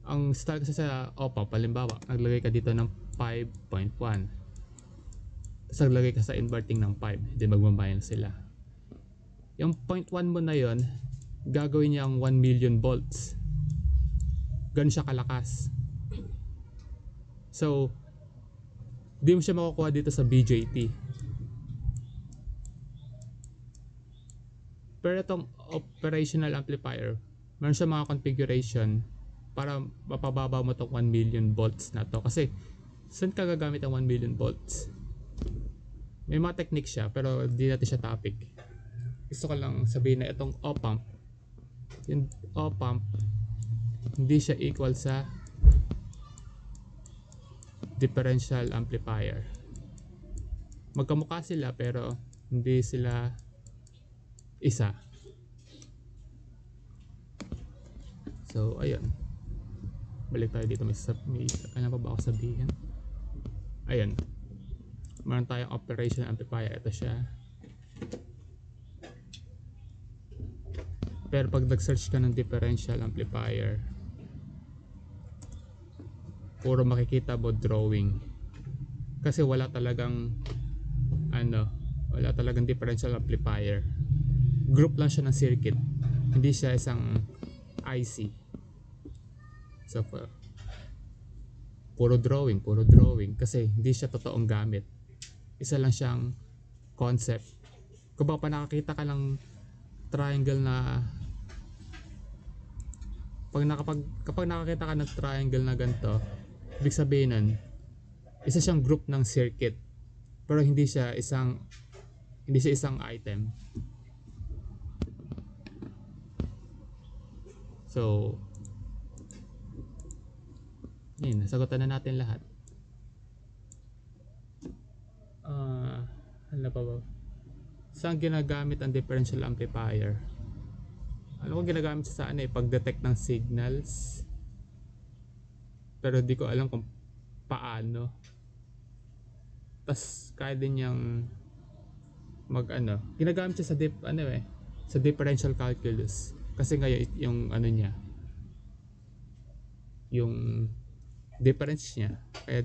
Ang style kasi sa op-amp, halimbawa, naglagay ka dito ng 5.1. Tapos naglagay ka sa inverting ng 5. Hindi magmamayan sila. Yung 0.1 mo na yon, gagawin niya ang 1 million volts. Ganun siya kalakas. So, di mo siya makukuha dito sa BJT. Pero itong operational amplifier, meron siya mga configuration para mapababa mo itong 1 million volts na to. Kasi, saan ka gagamit ang 1 million volts? May mga technique siya, pero di natin siya topic. Gusto ko lang sabihin na itong op-amp, yung op-amp, hindi siya equal sa differential amplifier. Magkamukha sila pero hindi sila isa. So ayun, balik tayo dito. May kanya pa ba ako sabihin? Ayun, meron tayong operational amplifier. Ito siya. Pero pag nag-search ka ng differential amplifier, puro makikita mo drawing. Kasi wala talagang wala talagang differential amplifier. group lang siya ng circuit, hindi siya isang IC. So puro drawing kasi hindi siya totoong gamit. Isa lang siyang concept. Kung pa nakakita ka ng triangle na kapag nakakita ka ng triangle na ganito, ibig sabihin nun, isa siyang group ng circuit, pero hindi siya isang item. So yun, nasagutan na natin lahat. Ano pa ba? Saan ginagamit ang differential amplifier? Ano kung ginagamit sa pag-detect ng signals, pero di ko alam kung paano. Tas kaya din yung ginagamit siya sa differential calculus, kasi ngayon yung niya, yung difference niya, kaya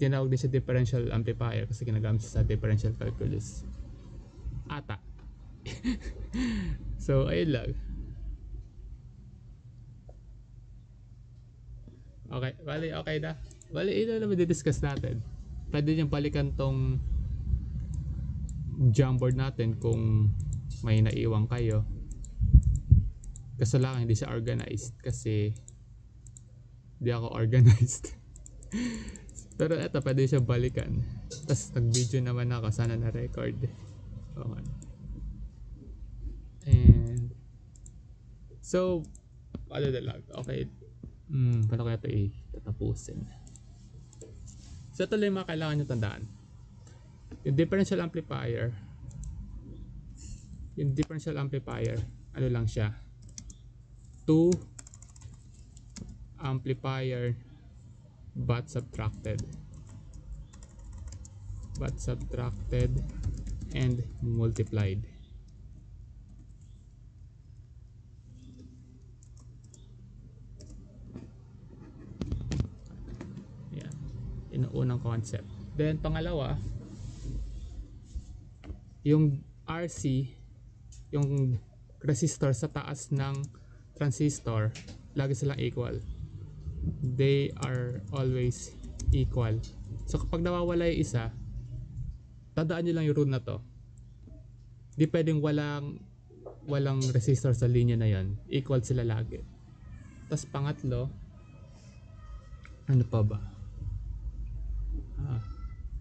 tinawag din siya differential amplifier kasi ginagamit siya sa differential calculus ata. So ayun lang. Okay na. Ito naman didiscuss natin. Pwede niyang balikan tong Jamboard natin kung may naiwan kayo. Kaso lang hindi siya organized kasi hindi ako organized. Pero eto, pwede siya balikan. Tapos nag-video naman ako, sana na-record. Okay. And so ano na lang. Okay. Paano kaya ito tatapusin? So ito lang yung mga kailangan nyo tandaan. Yung differential amplifier, ano lang siya? 2 amplifier but subtracted and multiplied. Yan, yun ang unang concept. Then pangalawa, yung RC, yung resistor sa taas ng transistor, lagi silang equal. They are always equal. So kapag nawawala yung isa, tandaan nyo lang yung rule na to. Di pwedeng walang resistor sa linya na yan. Equal sila lagi. Tapos pangatlo, ano pa ba?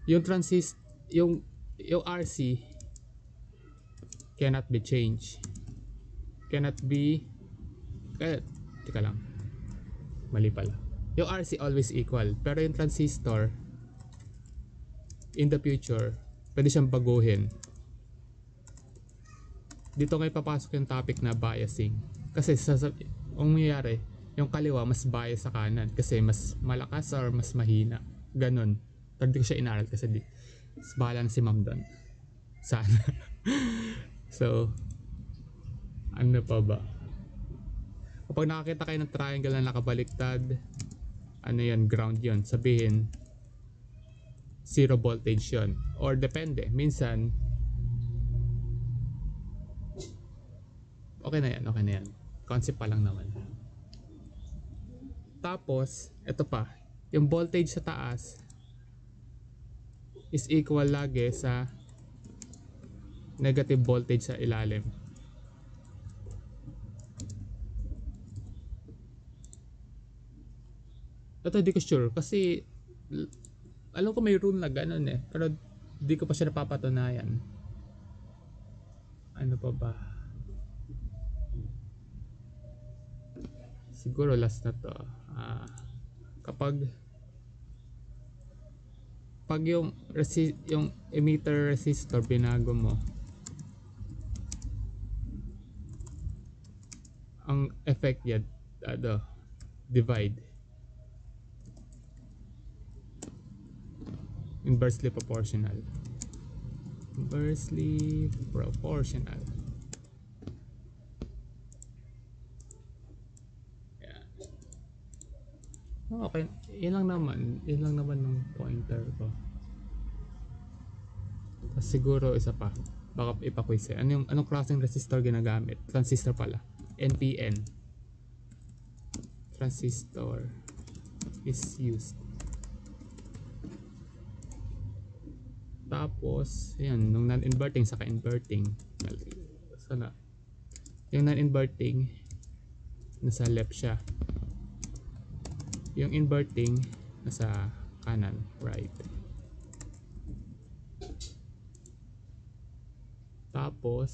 Yung yung RC cannot be changed. Teka lang. Mali pala. Yung RC always equal. Pero yung transistor, in the future, pwede siyang baguhin. Dito ngayon papasok yung topic na biasing. Kasi ang mangyayari, yung kaliwa mas bias sa kanan kasi mas malakas or mas mahina. Ganon. Pero di ko siya inaral kasi bahala na si ma'am doon. Sana. So, ano pa ba? Kapag nakakita kayo ng triangle na nakabaliktad, ano yan, ground yon, sabihin 0 voltage yon, or depende, minsan okay na yan, concept pa lang naman. Tapos ito pa, yung voltage sa taas is equal lagi sa negative voltage sa ilalim. Ito di ko sure kasi alam ko may rule na ganun pero di ko pa siya napapatunayan. Ano pa ba? Siguro last na to. Kapag yung emitter resistor binago mo, ang effect yan divide, inversely proportional. Yeah. Okay, yun lang naman ng pointer ko. Tapos siguro isa pa, Baka ipa-quiz eh. Anong klaseng resistor ginagamit? Transistor pala. NPN. Transistor is used. Tapos, ayan, nung non-inverting saka inverting. Sana. Yung non-inverting, nasa left siya. Yung inverting, nasa kanan, right. Tapos,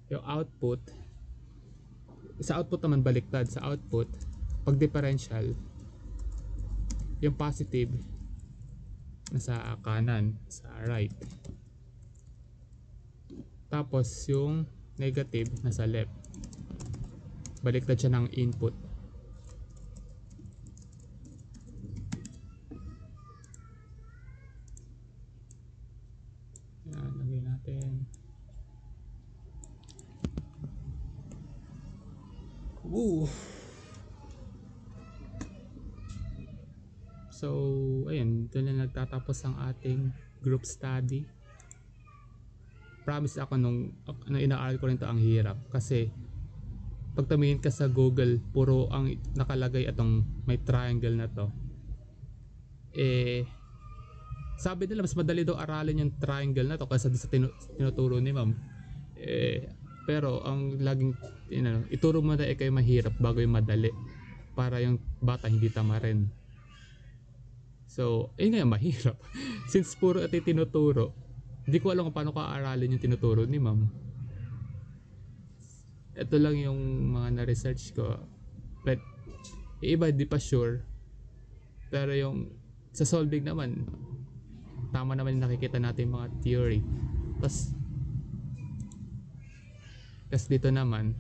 yung output, sa output naman baliktad. Sa output, pag differential, yung positive, nasa kanan, sa right. Tapos, yung negative, nasa left. Baliktad siya ng input. Yan, lagay natin. Woo! So, ayun, doon na nagtatapos ang ating group study. Promise ako nung inaaral ko rin to ang hirap. Kasi, pag tumingin ka sa Google, puro ang nakalagay atong may triangle na to. Sabi nila mas madali daw aralin yung triangle na to kaysa sa tinuturo ni ma'am. Pero ang laging ituro mo na kayo mahirap bago yung madali para yung bata hindi tama rin. So, nga mahirap. Since puro ito tinuturo, hindi ko alam kung paano ka aralin yung tinuturo ni ma'am. Ito lang yung mga na-research ko. But, iba di pa sure. Pero yung sa solving naman, tama naman yung nakikita natin mga theory. Tapos dito naman,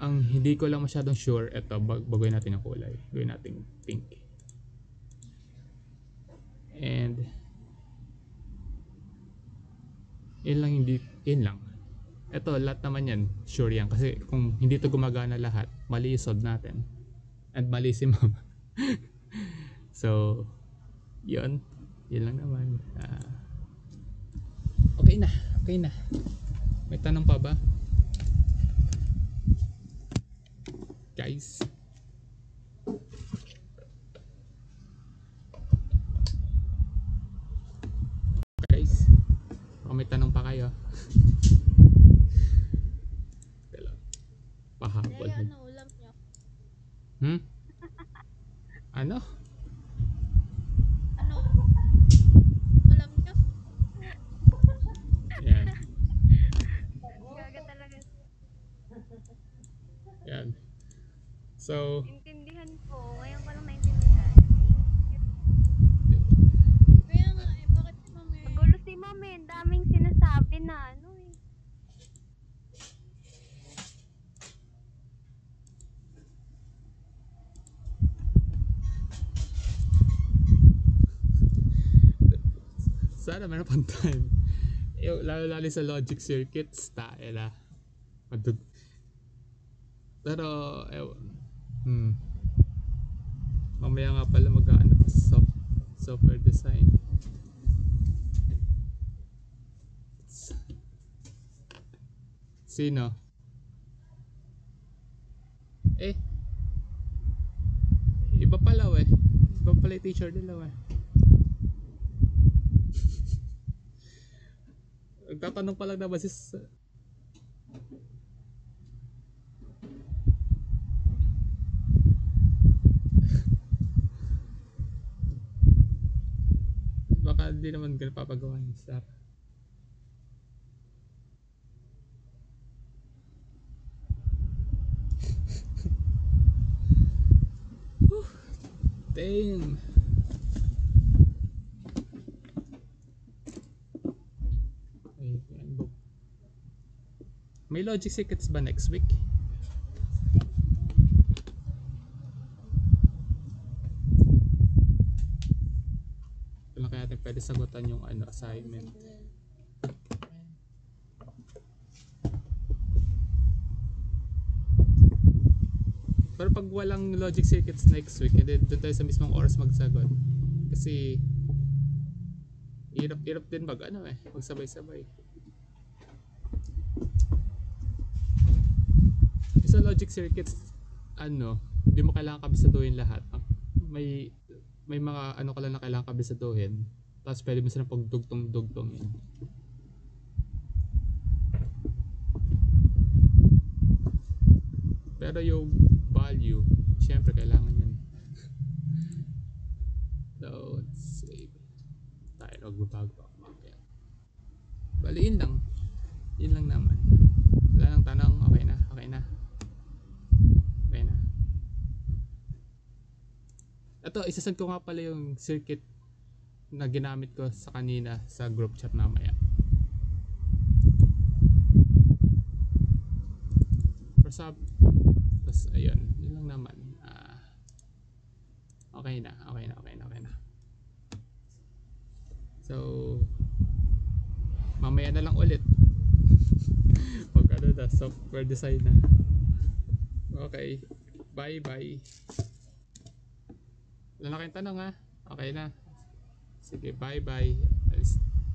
ang hindi ko lang masyadong sure, eto, baguhin natin ang kulay. Gawin natin pink. And yun lang. Eto, lahat naman yan, sure yan. Kasi kung hindi to gumagana lahat, mali yung solve natin. And mali si ma'am. So, yun lang naman. Okay na. May tanong pa ba? Guys? Kung may tanong pa kayo. Pahabol. Ano ulam nyo? Ano? Ano? Ulam nyo? Yan. Gaga talaga. Yan. So, Intindihan ko. Ngayon ko lang naintindihan. Kaya nga bakit si mami? Magulo si mami. Daming sinasabi na ano eh. sana meron pang time. Lalo sa logic circuits, taela. Pero, mamaya nga pala mag-ano pa sa software design. Sino? Iba pala Iba pala yung teacher nila Nagtatanong pa lang na basis baka di naman ganun papagawa ni Sir. Damn. May logic circuits ba next week? Kailan kaya natin pwede sagutan yung assignment? Pero pag walang logic circuits next week, then doon tayo sa mismong oras magsagot. Kasi Hirap din mag ano eh, magsabay-sabay. Sa logic circuits, ano, di mo kailangan kabisaduhin lahat. May may mga ano ka lang na kailangan kabisaduhin. Tapos pwede mo silang pagdugtong-dugtongin. Pero yung value, syempre kailangan yan. So, let's save. Tayo magbabago ako mamaya. Bali, yun lang. Yun lang naman. Wala nang tanong. Okay na. Okay na. Okay na. Ito, isasend ko nga pala yung circuit na ginamit ko sa kanina sa group chat mamaya. What's up? Tapos, ayun. Yun lang naman. Okay na. Okay na. Okay na. Okay na. So, mamaya na lang ulit. Pag ano na, software design na. Okay. Bye bye. Wala na kayong tanong ha? Okay na. Sige, bye bye.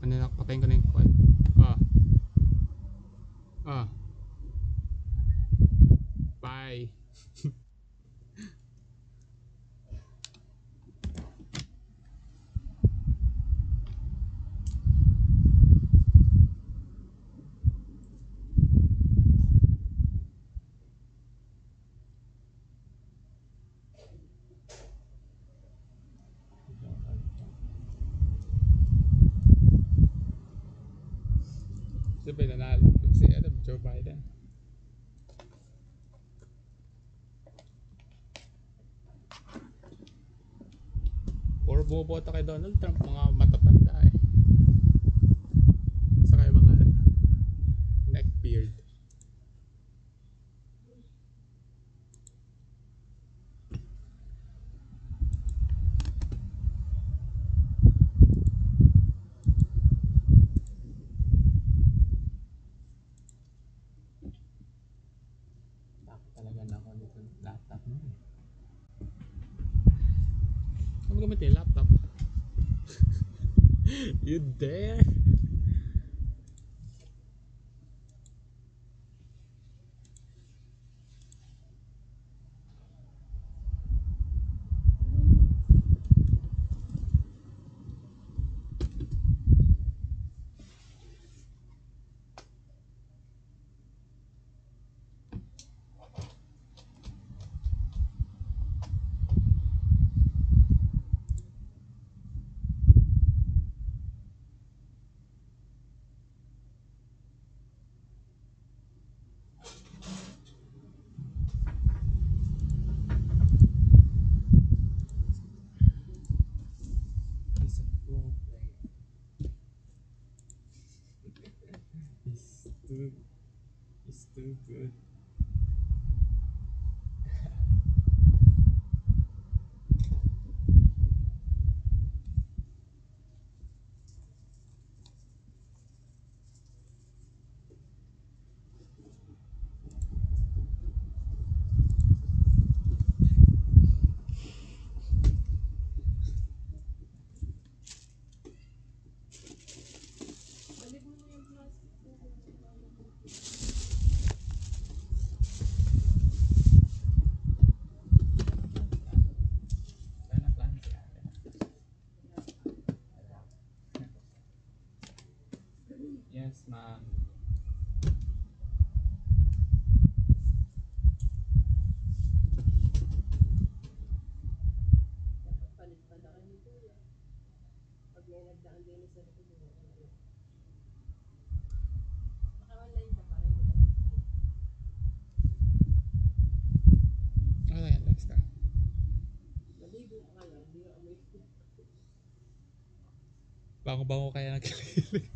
Ano na, patayin ko na yung call. Bye. Siyempre nanalo si Joe Biden. Puro bumoboto kay Donald Trump, mga matatanda eh. Saka yung mga neckbeard. Takot talaga na ako nito laptop mo eh. Ano gamit yung laptop? You dare? He's a pro player. He's too good. Yes, ma'am. Ano yan, next ka? Bango-bango kaya nagkakahilig.